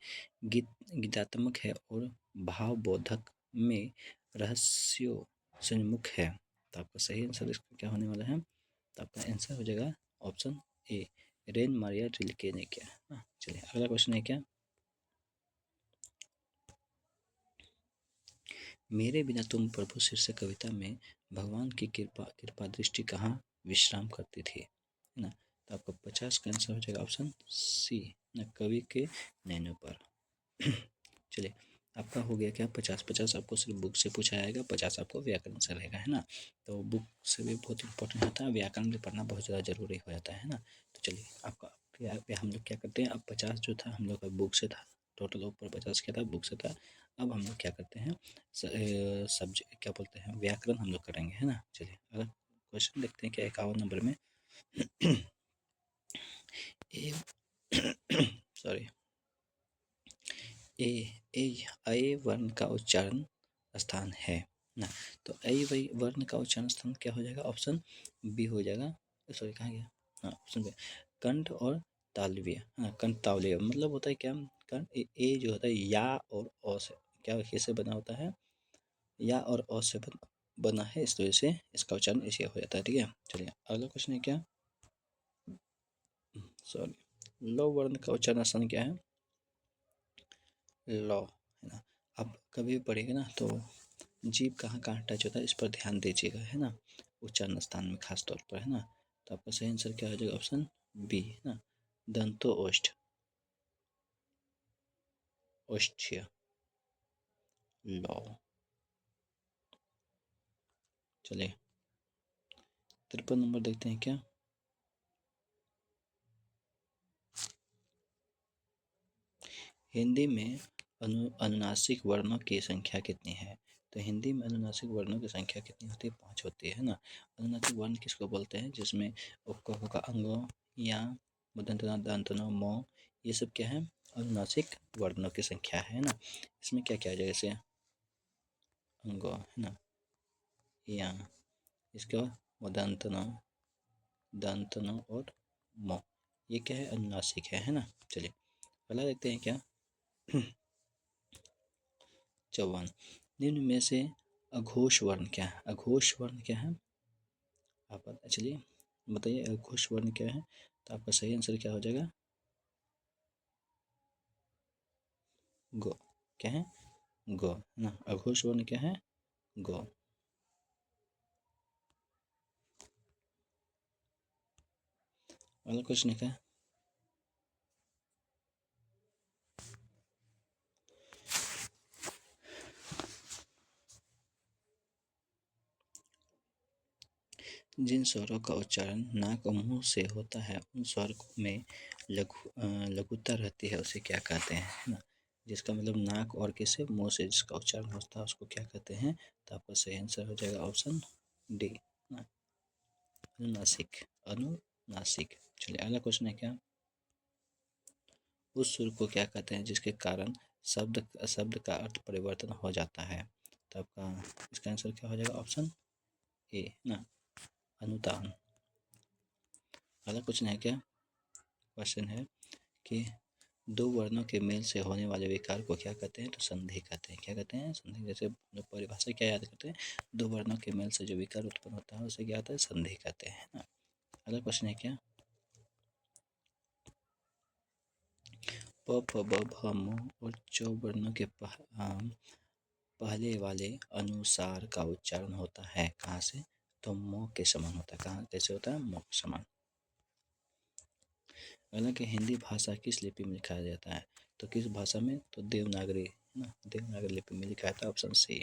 गीतात्मक है और भावबोधक में रहस्यों सन्मुख है। तो आपका सही आंसर इसका क्या होने वाला है, तो आपका आंसर हो जाएगा option A, rain Maria Rilke ने किया। चलिए अगला क्वेश्चन है क्या, मेरे बिना तुम प्रभु शीर्षक कविता में भगवान की कृपा दृष्टि कहाँ विश्राम करती थी, है ना। तो आपका 50 का आंसर हो जाएगा ऑप्शन सी, न कवि के नैनों पर। चलिए आपका हो गया क्या, 50-50 आपको सिर्फ बुक से पूछा जाएगा, 50 आपको व्याकरण से रहेगा, है ना। तो बुक से भी बहुत इंपॉर्टेंट होता है, व्याकरण भी पढ़ना बहुत ज़्यादा जरूरी हो जाता है ना। तो चलिए आपका हम लोग क्या करते हैं, अब 50 जो था हम लोग का बुक से था, टोटल ऊपर 50 क्या था, बुक से था। अब हम लोग क्या करते हैं, सब्जेक्ट क्या बोलते हैं, व्याकरण हम लोग करेंगे, है ना। चलिए अगर क्वेश्चन देखते हैं क्या 51 नंबर में ए सॉरी, ए ए अय वर्ण का उच्चारण स्थान है ना। तो अय वर्ण का उच्चारण स्थान क्या हो जाएगा, ऑप्शन बी हो जाएगा, सॉरी कहाँ गया, हाँ ऑप्शन बी, कंठ और तालव्य, हाँ कंठ तालव्य मतलब होता है क्या, कंठ ए जो होता है या और अ से क्या कैसे बना होता है, या और अ से बना है, इस वजह से इसका उच्चारण ऐसे हो जाता है, ठीक है। चलिए अगला क्वेश्चन है क्या, सॉरी, लो वर्ण का उच्चारण स्थान क्या है, लॉ, है ना। अब कभी भी पढ़ेंगे ना तो जीभ कहाँ कहाँ टच होता है इस पर ध्यान दीजिएगा, है ना, उच्चारण स्थान में खास तौर पर, है ना। तो आपका सही आंसर क्या हो जाएगा, ऑप्शन बी, है ना, दंतो ओष्ठ, ओष्ठ्य, लॉ। चलिए 53 नंबर देखते हैं क्या, हिंदी में अनुनासिक वर्णों की संख्या कितनी है। तो हिंदी में अनुनासिक वर्णों की संख्या कितनी होती है, 5 होती है ना। अनुनासिक वर्ण किसको बोलते हैं, जिसमें उक्का होगा अंगों या मुदंतना दंतना मौ, ये सब क्या है, अनुनासिक वर्णों की संख्या है ना। इसमें क्या क्या आ जाएगा, जैसे अंगों, है ना, या इसका मुदंतना दंतना और मौ, ये क्या है, अनुनासिक है ना। चलिए अगला देखते हैं क्या 54, निम्न में से अघोष वर्ण क्या है, अघोष वर्ण क्या है, आप चलिए बताइए अघोष वर्ण क्या है। तो आपका सही आंसर क्या हो जाएगा, गो, क्या है, गो, है ना, अघोष वर्ण क्या है, गो। अगला क्वेश्चन है क्या, जिन स्वरों का उच्चारण नाक और मुंह से होता है उन स्वर में लघुता रहती है, उसे क्या कहते हैं, है ना। जिसका मतलब नाक और किससे, मुंह से जिसका उच्चारण होता है उसको क्या कहते हैं। तो आपका सही आंसर हो जाएगा ऑप्शन डी, अनुनासिक। अनुनासिक। चलिए अगला क्वेश्चन है क्या, उस सुर को क्या कहते हैं जिसके कारण शब्द शब्द का अर्थ परिवर्तन हो जाता है। तो आपका इसका आंसर क्या हो जाएगा, ऑप्शन ए ना, अनुतान। अगला क्वेश्चन है क्या, क्वेश्चन है कि दो वर्णों के मेल से होने वाले विकार को क्या कहते हैं, तो संधि कहते हैं। क्या कहते हैं, संधि। जैसे लोग परिभाषा क्या याद करते हैं, दो वर्णों के मेल से जो विकार उत्पन्न होता है उसे क्या होता है, संधि कहते हैं ना। अगला क्वेश्चन है क्या, प फ ब भ म और च वर्णों के पहले वाले अनुसार का उच्चारण होता है कहाँ से, तो म के समान होता है। कहाँ कैसे होता है, म के समान। हालांकि हिंदी भाषा किस लिपि में लिखा जाता है, तो किस भाषा में, तो देवनागरी है ना, देवनागरी लिपि में लिखा जाता है, ऑप्शन सी।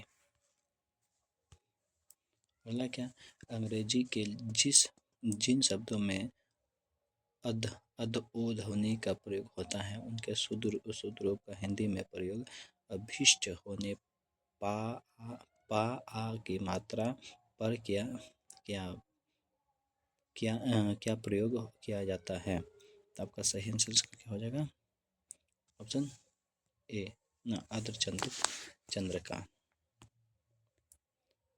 अगला क्या, अंग्रेजी के जिन शब्दों में अध अध ओ ध्वनि का प्रयोग होता है उनके शुद्ध रूप का हिंदी में प्रयोग अभिष्ट होने पा पा आ की मात्रा पर क्या क्या क्या क्या प्रयोग किया जाता है। तो आपका सही आंसर इसका क्या हो जाएगा, ऑप्शन ए ना, आदर चंद्र का।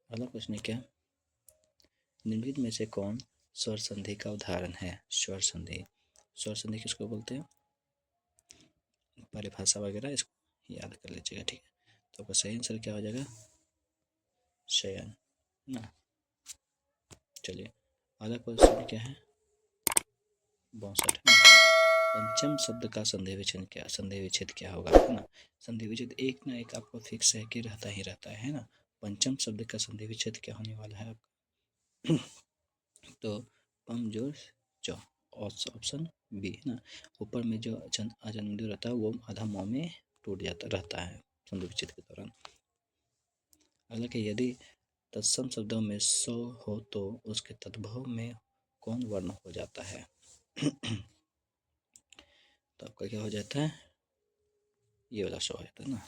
अगला क्वेश्चन है क्या, निम्नलिखित में से कौन स्वर संधि का उदाहरण है। स्वर संधि, स्वर संधि किसको बोलते हैं, परिभाषा वगैरह इसको याद कर लीजिएगा, ठीक है। तो आपका सही आंसर क्या हो जाएगा, शयन ना। चलिए अगला क्वेश्चन क्या है, 62 है। पंचम शब्द का संधि विच्छेद क्या होगा, है ना। संधि विच्छेद एक ना एक आपको फिक्स है कि रहता ही रहता है ना। पंचम शब्द का संधि विच्छेद क्या होने वाला है आपका, तो पम जोर च, ऑप्शन बी है ना। ऊपर में जो अजन रहता है वो आधा मुंह में टूट जाता रहता है संधि विच्छेद के दौरान। हालांकि यदि तत्सम शब्दों में सो हो तो उसके तद्भव में कौन वर्ण हो जाता है। तो आपका क्या हो जाता है, ये वाला शो हो जाता है ना,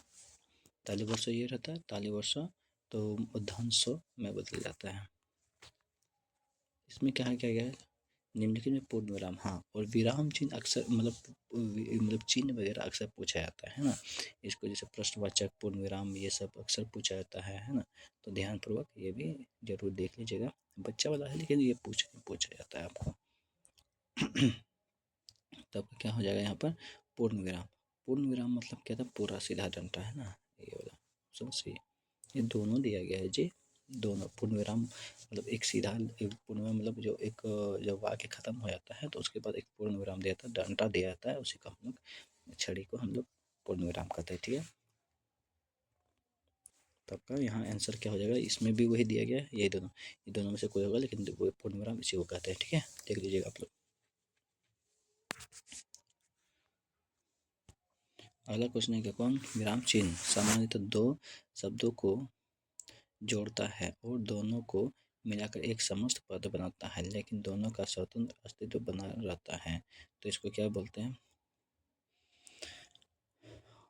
ताली वर्षो ये रहता है, ताली वर्षो तो धन सो में बदल जाता है। इसमें क्या है, क्या गया है, निम्नलिखित में पूर्ण विराम, हाँ, और विराम चिन्ह अक्सर मतलब चिन्ह वगैरह अक्सर पूछा जाता है ना। इसको जैसे प्रश्नवाचक, पूर्ण विराम, ये सब अक्सर पूछा जाता है ना। तो ध्यानपूर्वक ये भी जरूर देख लीजिएगा, बच्चा वाला है लेकिन ये पूछा जाता है आपको। तब क्या हो जाएगा यहाँ पर, पूर्ण विराम। पूर्ण विराम मतलब क्या था, पूरा सीधा डंडा है ना, ये वाला ऑप्शन सी। ये दोनों दिया गया है जी, दोनों। पूर्ण विराम मतलब एक सीधा, एक पूर्ण विराम मतलब जो एक जब वाक्य खत्म हो जाता है तो उसके बाद एक पूर्ण विराम दिया जाता है, डंडा दिया जाता है, उसी को हम लोग, छड़ी को हम लोग पूर्ण विराम कहते हैं, ठीक है। तो आपका यहाँ आंसर क्या हो जाएगा, इसमें भी वही दिया गया है, ये दोनों में से कोई होगा, लेकिन वो पूर्ण विराम इसी को कहते हैं, ठीक है। देख लीजिएगा आप लोग। अगला क्वेश्चन है कि कौन विराम चिन्ह सामान्यतः दो शब्दों को जोड़ता है और दोनों को मिलाकर एक समस्त पद बनाता है, लेकिन दोनों का स्वतंत्र अस्तित्व बना रहता है। तो इसको क्या बोलते हैं,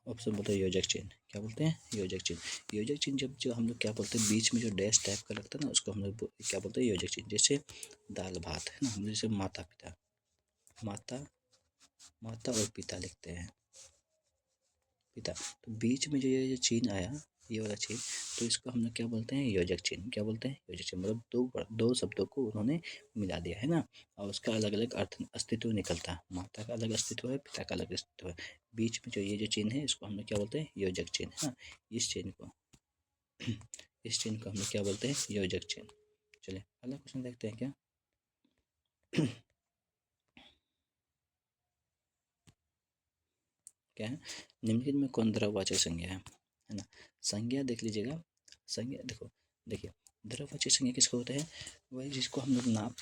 ऑप्शन बोलते हैं योजक चिन्ह। क्या बोलते हैं, योजक चिन्ह। योजक चिन्ह जब जो हम लोग क्या बोलते हैं, बीच में जो डैश टाइप का लगता है ना, उसको हम लोग क्या बोलते हैं, योजक चिन्ह। जैसे दाल भात है ना, हम जैसे माता पिता, माता माता और पिता लिखते हैं, पिता, तो बीच में जो ये चिन्ह आया, ये वाला चिन्ह, तो इसको हम लोग क्या बोलते हैं, योजक चिन्ह। क्या बोलते हैं, योजक चिन्ह। मतलब दो शब्दों को उन्होंने मिला दिया है ना, और उसका अलग अलग अर्थ अस्तित्व निकलता है। माता का अलग अस्तित्व है, पिता का अलग अस्तित्व है। बीच में जो ये जो चिन्ह है इसको हम लोग क्या बोलते हैं, योजक चिन्ह है ना। इस चिन्ह को हम लोग क्या बोलते हैं, योजक चिन्ह। चलिए अगला क्वेश्चन देखते हैं क्या, क्या है, निम्नलिखित में कौन द्रववाचक संज्ञा है ना। संज्ञा देख लीजिएगा, संज्ञा देखो, देखिए द्रववाचक संज्ञा किसको होता है, वही जिसको हम लोग नाप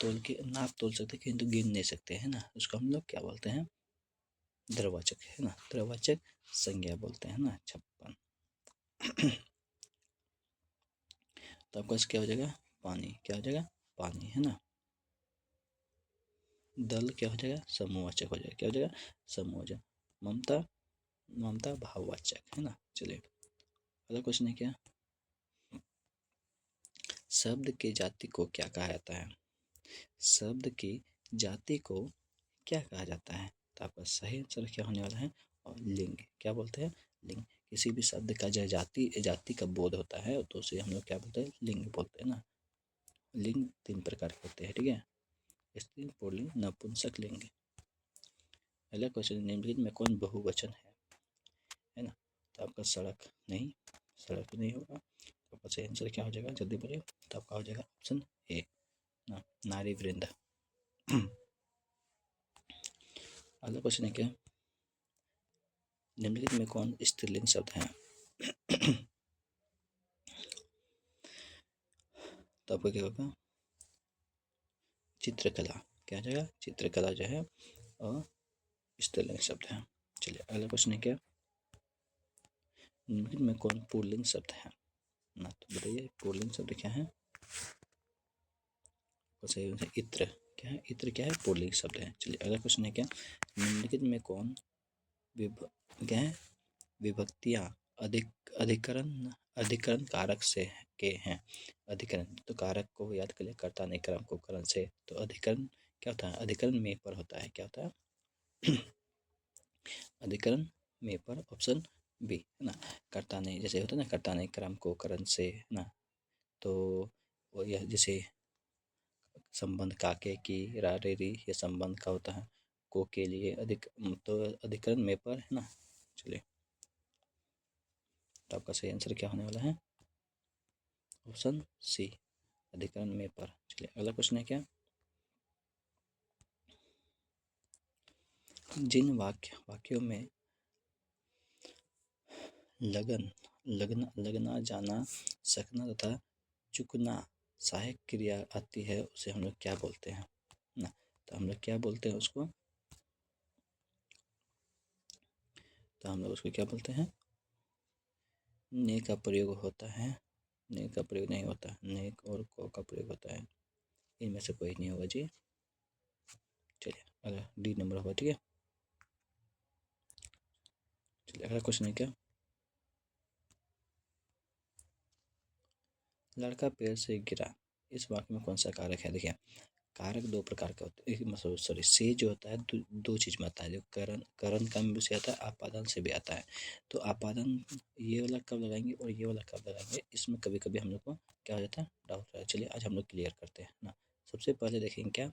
तोल सकते हैं किंतु गिन नहीं सकते हैं ना, उसको हम लोग क्या बोलते हैं, द्रववाचक है ना, द्रववाचक संज्ञा बोलते हैं ना। 56। तो आपका क्या हो जाएगा, पानी। क्या हो जाएगा, पानी है ना। दल क्या हो जाएगा, समूहवाचक हो जाएगा। क्या हो जाएगा, समूहवाचक। ममता, ममता भाववाचक है ना। चलिए अगला क्वेश्चन है क्या, शब्द की जाति को क्या कहा जाता है। शब्द की जाति को क्या कहा जाता है? तो आपका सही आंसर क्या होने वाला है? और लिंग क्या बोलते हैं? लिंग। किसी भी शब्द का जो जाति का बोध होता है तो उसे हम लोग क्या बोलते हैं? लिंग बोलते हैं ना। लिंग 3 प्रकार के होते हैं, ठीक है? स्त्री, पुल्लिंग, नपुंसक लिंग। अगला क्वेश्चन, निम्नलिखित में कौन बहुवचन है ना? तो आपका सड़क नहीं, सड़क नहीं होगा। तो आपका सही आंसर क्या हो जाएगा? जल्दी बोलिए। तो आपका हो जाएगा ऑप्शन ए ना, नारी वृंद। अगला क्वेश्चन है क्या? निम्नलिखित में कौन स्त्रीलिंग शब्द है? तो आपको क्या होगा? चित्रकला। क्या हो जाएगा? चित्रकला जो है और स्त्रीलिंग शब्द है। चलिए अगला क्वेश्चन है क्या? निम्नलिखित में कौन पुल्लिंग शब्द है ना? तो बताइए पुल्लिंग शब्द क्या है? तो सही आंसर इत्र। क्या है? इत्र क्या है? पुल्लिंग शब्द है। चलिए अगला क्वेश्चन है क्या? निम्नलिखित में कौन क्या है? विभक्तियाँ अधिकरण अधिकरण कारक से के हैं। अधिकरण तो कारक को याद कर लिया, कर्ता नहीं क्रम को करण से। तो अधिकरण क्या होता है? अधिकरण में पर होता है। क्या होता है? अधिकरण में पर ऑप्शन बी है ना। कर्ता नहीं, जैसे होता है ना, कर्ता नहीं क्रम को करण से है ना। तो वो यह जैसे संबंध काके की रा रे री, ये संबंध का होता है को के लिए अधिक, तो अधिकरण में पर है ना। चलिए तो आपका सही आंसर क्या होने वाला है? ऑप्शन सी, अधिकरण में पर। चलिए अगला क्वेश्चन है क्या? जिन वाक्यों में लगन लगना जाना सकना तथा चुकना सहायक क्रिया आती है उसे हम लोग क्या बोलते हैं ना? तो हम लोग क्या बोलते हैं उसको? तो हम लोग उसको क्या बोलते हैं? ने का प्रयोग होता है। ने का प्रयोग नहीं होता, ने और को का प्रयोग होता है। इनमें से कोई नहीं होगा जी। चलिए अगला डी नंबर होगा, ठीक है। चलिए अगला क्वेश्चन है क्या? लड़का पेड़ से गिरा, इस वाक्य में कौन सा कारक है? देखिए कारक 2 प्रकार के होते हैं। एक मतलब सॉरी, से जो होता है दो चीज़ में आता है। जो करण का भी से आता है, आपादन से भी आता है। तो आपादन ये वाला कब लगाएंगे और ये वाला कब लगाएंगे, इसमें कभी कभी हम लोग को क्या हो जाता है? डाउट होता है। चलिए आज हम लोग क्लियर करते हैं ना। सबसे पहले देखेंगे क्या?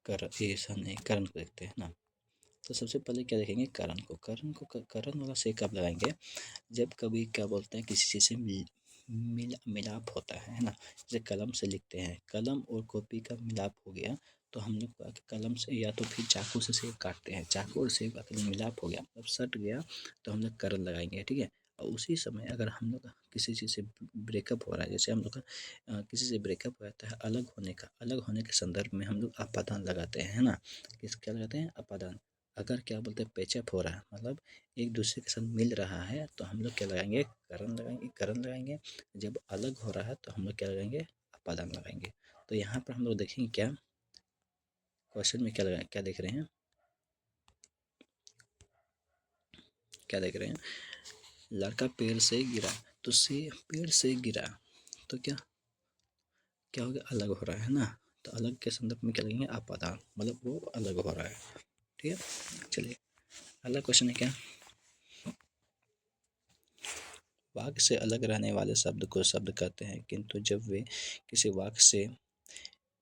करण को देखते हैं ना। तो सबसे पहले क्या देखेंगे? करण वाला से कब लगाएंगे? जब कभी क्या बोलते हैं, किसी चीज़ से मिलाप होता है ना। जैसे कलम से लिखते हैं, कलम और कॉपी का मिलाप हो गया तो हम लोग कलम से या तो फिर चाकू से सेब काटते हैं, चाकू और सेब का मिलाप हो गया, मतलब सट गया तो हम लोग करण लगाएंगे, ठीक है। और उसी समय अगर हम लोग किसी चीज़ से ब्रेकअप हो रहा है, जैसे हम लोग का किसी से ब्रेकअप हो जाता है, अलग होने के संदर्भ में हम लोग अपादान लगाते हैं, है ना। क्या लगाते हैं? अपादान। अगर क्या बोलते हैं, पेचअप हो रहा है, मतलब एक दूसरे के साथ मिल रहा है, तो हम लोग क्या लगाएंगे? करण लगाएंगे। जब अलग हो रहा है तो हम लोग क्या लगाएंगे? अपादान लगाएंगे। तो यहाँ पर हम लोग देखेंगे क्या क्वेश्चन में क्या लगाए, क्या देख रहे हैं? क्या देख रहे हैं? लड़का पेड़ से गिरा, तो से पेड़ से गिरा तो क्या क्या हो गया? अलग हो रहा है ना। तो अलग के संदर्भ में क्या लगेंगे? अपादान, मतलब वो अलग हो रहा है, ठीक है। चलिए अगला क्वेश्चन है क्या? वाक्य से अलग रहने वाले शब्द को शब्द कहते हैं, किंतु जब वे किसी वाक्य से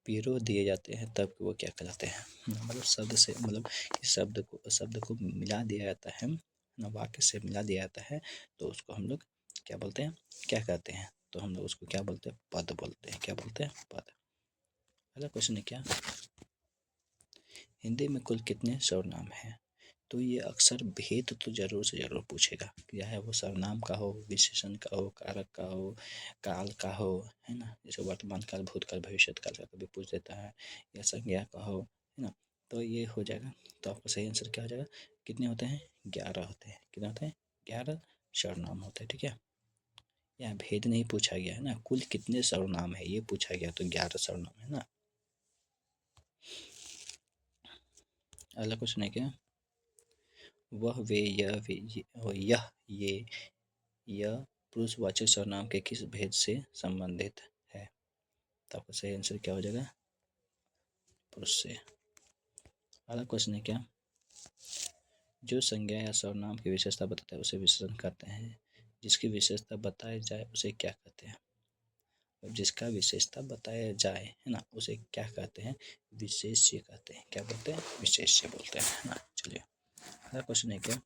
पिरो दिए जाते हैं तब वो क्या कहलाते हैं? मतलब शब्द से, मतलब इस शब्द को मिला दिया जाता है ना, वाक्य से मिला दिया जाता है तो उसको हम लोग क्या बोलते हैं? क्या कहते हैं? तो हम लोग उसको क्या बोलते हैं? पद बोलते हैं। क्या बोलते हैं? पद। अगला क्वेश्चन है क्या? हिंदी में कुल कितने सर्वनाम हैं? तो ये अक्सर भेद तो जरूर से जरूर पूछेगा, चाहे वो सर्वनाम का हो, विशेषण का हो, कारक का हो, काल का हो, है ना। जैसे वर्तमान काल, भूतकाल, भविष्य काल का कभी पूछ देता है, या संज्ञा का हो, है ना। तो ये हो जाएगा। तो आपका सही आंसर क्या हो जाएगा? कितने होते हैं? 11 होते हैं। कितने होते हैं? 11 सर्वनाम होते हैं, ठीक है। यहाँ भेद नहीं पूछा गया है ना, कुल कितने सर्वनाम है ये पूछा गया, तो 11 सर्वनाम है ना। अगला क्वेश्चन है क्या? वह, वे, यह पुरुषवाचक सर्वनाम के किस भेद से संबंधित है? तो आपका सही आंसर क्या हो जाएगा? पुरुष से। अगला क्वेश्चन है क्या, जो संज्ञा या सर्वनाम की विशेषता बताता है उसे विशेषण कहते हैं, जिसकी विशेषता बताई जाए उसे क्या कहते हैं। जिसका विशेषता बताया जाए है ना उसे क्या कहते हैं, विशेष्य कहते हैं। क्या बोलते हैं, विशेष्य बोलते हैं, है ना। चलिए अगला क्वेश्चन है क्या,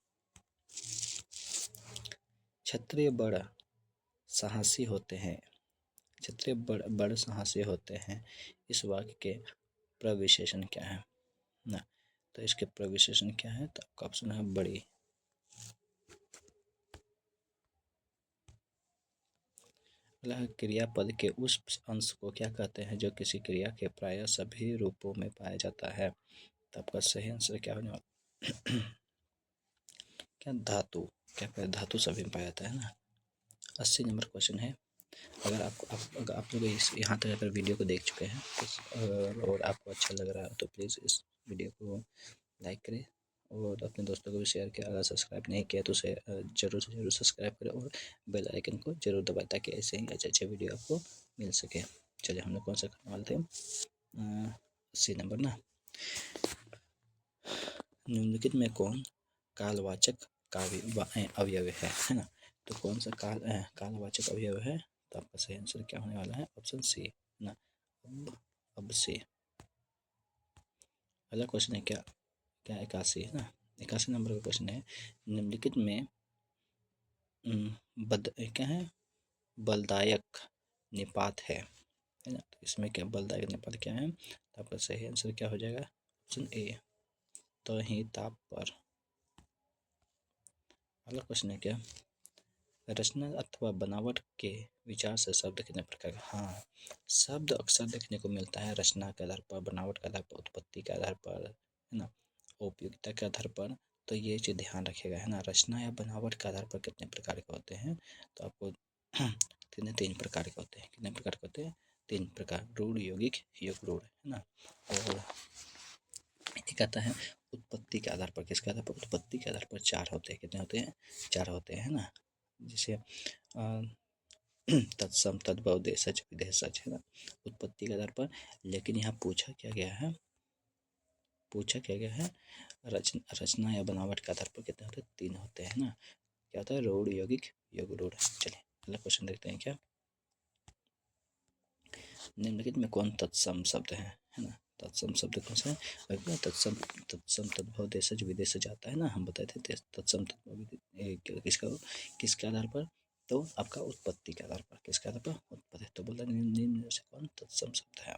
क्षत्रिय बड़ साहसी होते हैं, क्षत्रिय बड़ साहसी होते हैं, इस वाक्य के प्रविशेषण क्या है ना। तो इसके प्रविशेषण क्या है, तो आपका ऑप्शन है बड़ी। अगला है, क्रियापद के उस अंश को क्या कहते हैं जो किसी क्रिया के प्रायः सभी रूपों में पाया जाता है। तो आपका सही आंसर क्या होने वाला क्या, धातु। क्या कहते हैं, धातु सभी में पाया जाता है ना। 80 नंबर क्वेश्चन है, अगर आप लोग इस यहाँ तक अगर वीडियो को देख चुके हैं और आपको अच्छा लग रहा है तो प्लीज़ इस वीडियो को लाइक करें और अपने दोस्तों को भी शेयर करें। अगर सब्सक्राइब नहीं किया तो उसे ज़रूर से ज़रूर सब्सक्राइब करें और बेल आइकन को ज़रूर दबाएं ताकि ऐसे ही अच्छे अच्छे वीडियो आपको मिल सके। चलिए हम लोग कौन सा करने वाले थे, 80 नंबर ना, निम्नलिखित में कौन कालवाचक अवयव है ना। तो कौन सा कालवाचक अवयव है, तो आपका सही आंसर क्या होने वाला है, ऑप्शन सी है ना, अब से। अगला क्वेश्चन है क्या, 81 है ना, 81 नंबर का क्वेश्चन है, निम्नलिखित में क्या है, बलदायक निपात है ना। तो इसमें क्या बलदायक निपात क्या है, तो आपका सही आंसर क्या हो जाएगा, ऑप्शन ए, तो ही ताप पर। अगला क्वेश्चन है क्या, रचना अथवा बनावट के विचार से शब्द कितने प्रकार के, हाँ शब्द अक्सर देखने को मिलता है रचना के आधार पर, बनावट के आधार पर, उत्पत्ति के आधार पर, है ना, उपयोगिता के आधार पर। तो ये चीज़ ध्यान रखिएगा, है ना। रचना या बनावट के आधार पर कितने प्रकार के होते हैं, तो आपको तीन प्रकार के होते हैं। कितने प्रकार के होते हैं, 3 प्रकार, रूढ़, यौगिक, योग रूढ़, है ना। और एक आता है उत्पत्ति के आधार पर, किसके आधार पर, उत्पत्ति के आधार पर 4 होते हैं। कितने होते हैं, 4 होते हैं, है ना। जैसे तत्सम, तद्भव, देशज, विदेशज, है ना, उत्पत्ति के आधार पर। लेकिन यहाँ पूछा क्या गया है, रचना या बनावट के आधार पर कितने होते हैं, 3 होते हैं ना। क्या होता है, रूढ़, यौगिक, योग रूढ़। चलिए अगला क्वेश्चन देखते हैं क्या, निम्नलिखित में कौन तत्सम शब्द है ना। तत्सम शब्द कौन सा है, तत्सम तद्भव, देशज, विदेशज आता है ना, हम बताए थे तत्सम तद्भव किसके आधार पर, तो आपका उत्पत्ति के आधार पर। किसके आधार पर, उत्पत्ति। तो बोला निम्न में से कौन तत्सम शब्द है,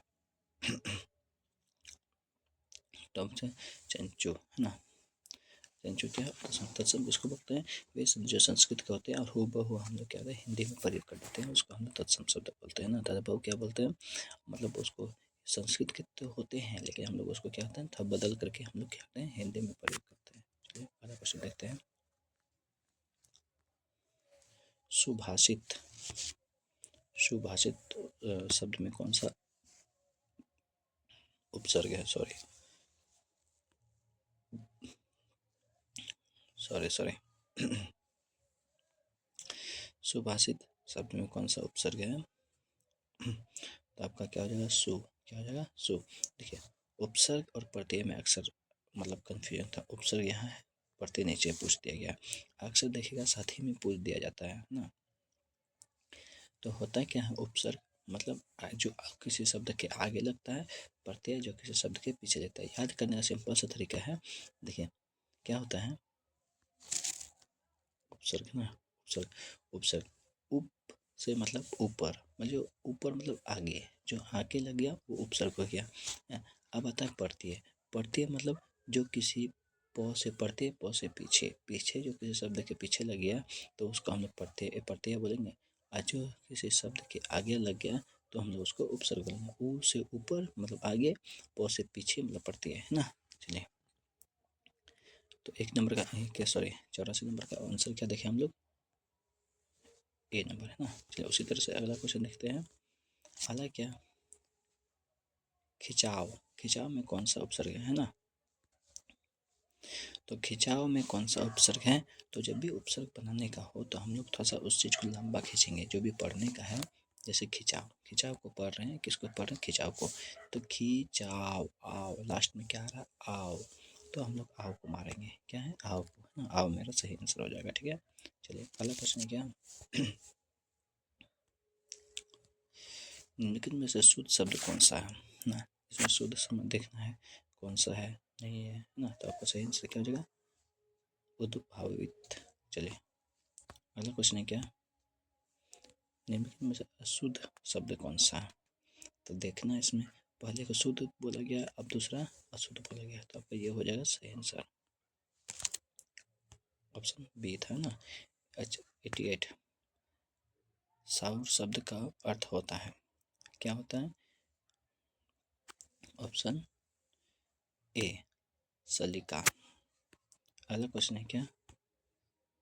तो चंचू, है ना। चंचू क्या तत्सम इसको बोलते हैं, वे शब्द जो संस्कृत के होते हैं और हूबहू हम लोग क्या है हिंदी में प्रयोग कर देते हैं, उसको हम लोग तत्सम शब्द बोलते हैं ना। तद्भव क्या बोलते हैं, मतलब उसको संस्कृत के तो होते हैं लेकिन हम लोग उसको क्या करते हैं, थोड़ा बदल करके हम लोग क्या करते हैं, हिंदी में प्रयोग करते हैं। चलिए अगला क्वेश्चन देखते हैं, सुभाषित। सुभाषित शब्द में कौन सा उपसर्ग है, सॉरी सुभाषित शब्द में कौन सा उपसर्ग है, तो आपका क्या हो जाएगा, सु। क्या हो जाएगा, सु। देखिए उपसर्ग और प्रत्यय में अक्सर मतलब कन्फ्यूजन था, उपसर्ग यहाँ है, प्रत्यय नीचे पूछ दिया गया। अक्सर देखिएगा साथ ही में पूछ दिया जाता है ना। तो होता है क्या है, उपसर्ग मतलब जो किसी शब्द के आगे लगता है, प्रत्यय जो किसी शब्द के पीछे लगता है। याद करने का सिंपल सा तरीका है, देखिए क्या होता है, उपसर्ग ना, उपसर्ग उप से मतलब ऊपर, मतलब ऊपर मतलब आगे, जो आगे लग गया वो उपसर्ग हो गया। अब आता है प्रत्यय। प्रत्यय मतलब जो किसी प से प्रत्यय, प से पीछे जो किसी शब्द के पीछे लग गया तो उसको हम लोग प्रत्यय बोलेंगे। आज जो किसी शब्द के आगे लग गया तो हम लोग उसको उपसर्ग बोलेंगे। ऊ से ऊपर मतलब आगे, प से पीछे मतलब प्रत्यय, है ना। चलिए तो 1 नंबर का क्या, 84 नंबर का आंसर क्या देखें हम लोग, ए नंबर, है ना। चलिए उसी तरह से अगला क्वेश्चन देखते हैं, अगला क्या, खिंचाव में कौन सा उपसर्ग है ना। तो खिंचाव में कौन सा उपसर्ग है, तो जब भी उपसर्ग बनाने का हो तो हम लोग थोड़ा सा उस चीज़ को लंबा खींचेंगे, जो भी पढ़ने का है जैसे खिंचाव, खिंचाव को पढ़ रहे हैं, किसको पढ़ रहे हैं? खिंचाव को। तो खिंचाव, आओ, लास्ट में क्या आ रहा? आओ। तो हम लोग आओ को मारेंगे, क्या है? आओ को, है ना? आओ मेरा सही आंसर हो जाएगा। ठीक है, चलिए अगला क्वेश्चन है क्या? निम्नलिखित में से शुद्ध शब्द कौन सा है ना? इसमें शुद्ध शब्द देखना है कौन सा है, नहीं है ना? तो आपका सही आंसर क्या हो जाएगा? उद्भावित। चलिए अगला क्वेश्चन है क्या? निम्नलिखित में से अशुद्ध शब्द कौन सा है? तो देखना इसमें पहले को शुद्ध बोला गया, अब दूसरा अशुद्ध बोला गया, तो आपका ये हो जाएगा सही आंसर, ऑप्शन बी था ना। अच्छा 88, साउर शब्द का अर्थ होता है, क्या होता है? ऑप्शन ए सलीका। अगला क्वेश्चन है क्या?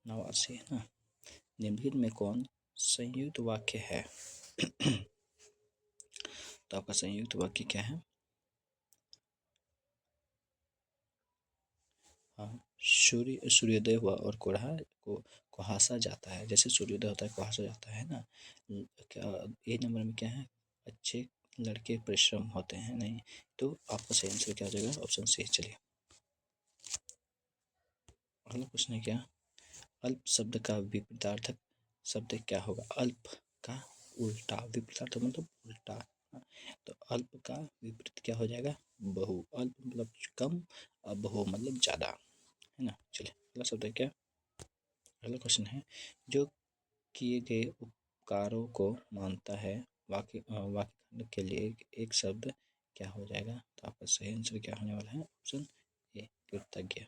89 है ना। निम्नलिखित में कौन संयुक्त वाक्य है? तो आपका संयुक्त वाक्य क्या है? हाँ, सूर्योदय हुआ और कुहासा जाता है। जैसे सूर्योदय होता है, कुहासा जाता है ना। क्या ए नंबर में क्या है? अच्छे लड़के परिश्रम होते हैं, नहीं। तो आपका सही आंसर क्या हो जाएगा? Option C. चलिए अगला क्वेश्चन है क्या? अल्प शब्द का विपरीतार्थक शब्द क्या होगा? अल्प का उल्टा, विपरीतार्थक मतलब उल्टा। तो अल्प का विपरीत क्या हो जाएगा? बहु। अल्प मतलब कम और बहु मतलब ज़्यादा, है ना। चलिए अगला शब्द है क्या? अगला क्वेश्चन है, जो किए गए उपकारों को मानता है, वाक्य के लिए एक शब्द क्या हो जाएगा? तो आपका सही आंसर क्या होने वाला है? ऑप्शन ए कृतज्ञ।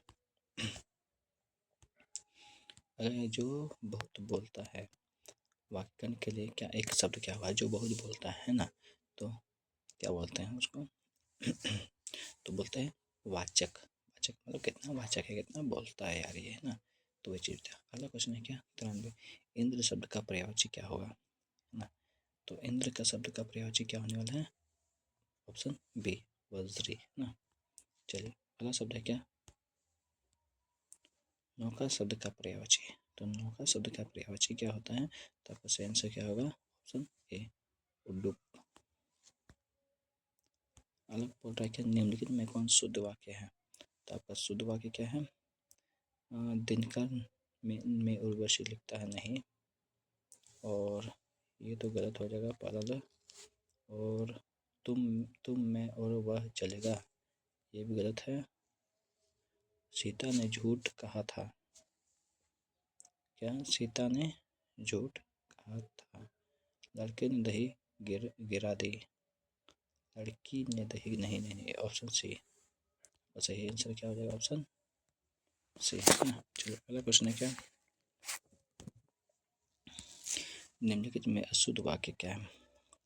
अगर जो बहुत बोलता है, वाक्य के लिए क्या एक शब्द क्या हुआ? जो बहुत बोलता है ना, तो क्या बोलते हैं उसको? तो बोलते हैं वाचक। वाचक मतलब कितना वाचक है, कितना बोलता है यार ये, है ना। तो वही चीज़ था। अगला क्वेश्चन है क्या? 93, इंद्र शब्द का पर्यायवाची क्या होगा, है ना। तो इंद्र का शब्द का पर्यायवाची क्या होने वाला है? ऑप्शन बी वज्री, है ना। चलिए अगला शब्द है क्या? नौका शब्द का पर्यायवाची। तो नौका शब्द का पर्यायवाची क्या होता है? तो आपका सही आंसर क्या होगा? ऑप्शन ए उड्डुप। अलग बोल रहा है कि निम्नलिखित में कौन शुद्ध वाक्य है? तो आपका शुद्ध वाक्य क्या है? दिनकर में उर्वशी लिखता है, नहीं। और ये तो गलत हो जाएगा, पालल। और तुम मैं और वह चलेगा, ये भी गलत है। सीता ने झूठ कहा था, क्या सीता ने झूठ कहा था? लड़के ने दही गिरा दी, लड़की ने दही, नहीं नहीं नहीं, ऑप्शन सी। सही आंसर क्या हो जाएगा? ऑप्शन सी, है ना। चलो अगला क्वेश्चन है क्या? निम्नलिखित में अशुद्ध वाक्य क्या है?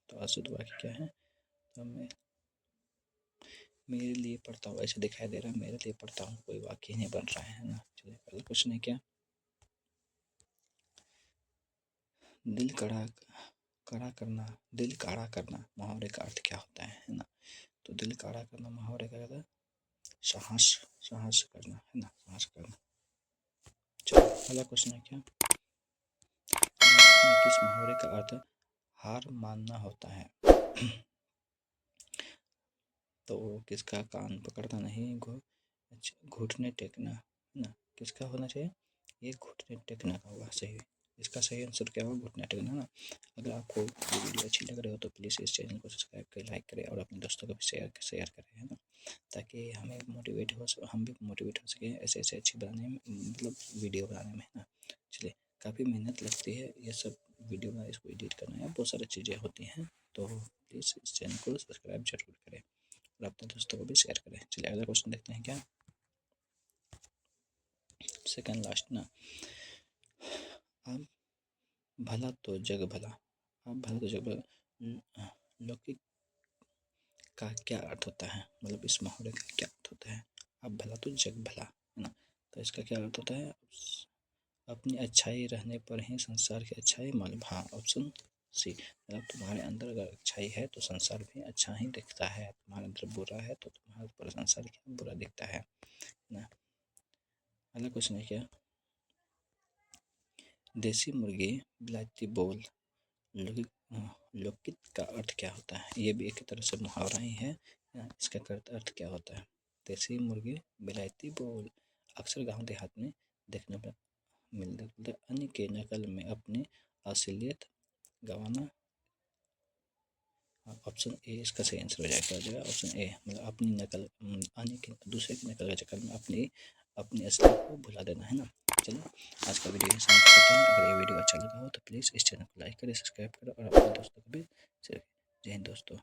तो अशुद्ध वाक्य क्या है? तो मैं मेरे लिए पढ़ता हूँ, ऐसे दिखाई दे रहा है, मेरे लिए पढ़ता हूँ, कोई वाक्य नहीं बन रहा है ना। चलिए अगला क्वेश्चन है क्या? दिल कड़ा कड़ा करना, दिल काड़ा करना मुहावरे का अर्थ क्या होता है ना। तो दिल काड़ा करना मुहावरे का है साहस, साहस करना, है ना, साहस करना। चलो अगला क्वेश्चन है क्या? किस मुहावरे का अर्थ हार मानना होता है? तो किसका कान पकड़ना नहीं, घुटने टेकना, है ना। किसका होना चाहिए? ये घुटने टेकना का होगा सही। इसका सही आंसर क्या होगा? घुटने टेकना ना। अगर आपको ये वीडियो अच्छी लग रही हो तो प्लीज़ इस चैनल को सब्सक्राइब करें, लाइक करें और अपने दोस्तों को भी शेयर करें, है ना। ताकि हम भी मोटिवेट हो सकें ऐसे ऐसे अच्छी बनाने में, मतलब वीडियो बनाने में, है ना। चलिए काफ़ी मेहनत लगती है ये सब वीडियो में, इसको एडिट करना है, बहुत सारी चीज़ें होती हैं। तो प्लीज़ इस चैनल को सब्सक्राइब जरूर करें और अपने दोस्तों को भी शेयर करें। चलिए अगला क्वेश्चन देखते हैं क्या? सेकंड लास्ट ना। आप भला तो जग भला, आप भला तो जग भला, लौकिक का क्या अर्थ होता है? मतलब इस मुहावरे का क्या अर्थ होता है? आप भला तो जग भला, है ना। तो इसका क्या अर्थ होता है? अपनी अच्छाई रहने पर ही संसार की अच्छाई मालूम। हाँ ऑप्शन सी, मतलब तुम्हारे अंदर अगर अच्छाई है तो संसार भी अच्छा ही दिखता है, तुम्हारे अंदर बुरा है तो तुम्हारे ऊपर संसार क्या बुरा दिखता है ना। अगला क्वेश्चन है क्या? देसी मुर्गी, बिलायती बोल, लोकित का अर्थ क्या होता है? ये भी एक तरह से मुहावरा ही है। इसका अर्थ क्या होता है? देसी मुर्गी विलायती बोल। अक्सर गांव देहात में देखने पर मिलते अन्य के नकल में अपनी असलियत गंवाना। ऑप्शन ए इसका सही आंसर हो जाएगा ऑप्शन ए, मतलब अपनी नकल, अन्य के दूसरे की नकल के चक्कर में अपनी अपनी असलियत को भुला देना, है ना। चलो आज का वीडियो समाप्त करते हैं। अगर ये वीडियो अच्छा लगा हो तो प्लीज़ इस चैनल को लाइक करें, सब्सक्राइब करें और अपने दोस्तों को भी शेयर करें। जय हिंद दोस्तों।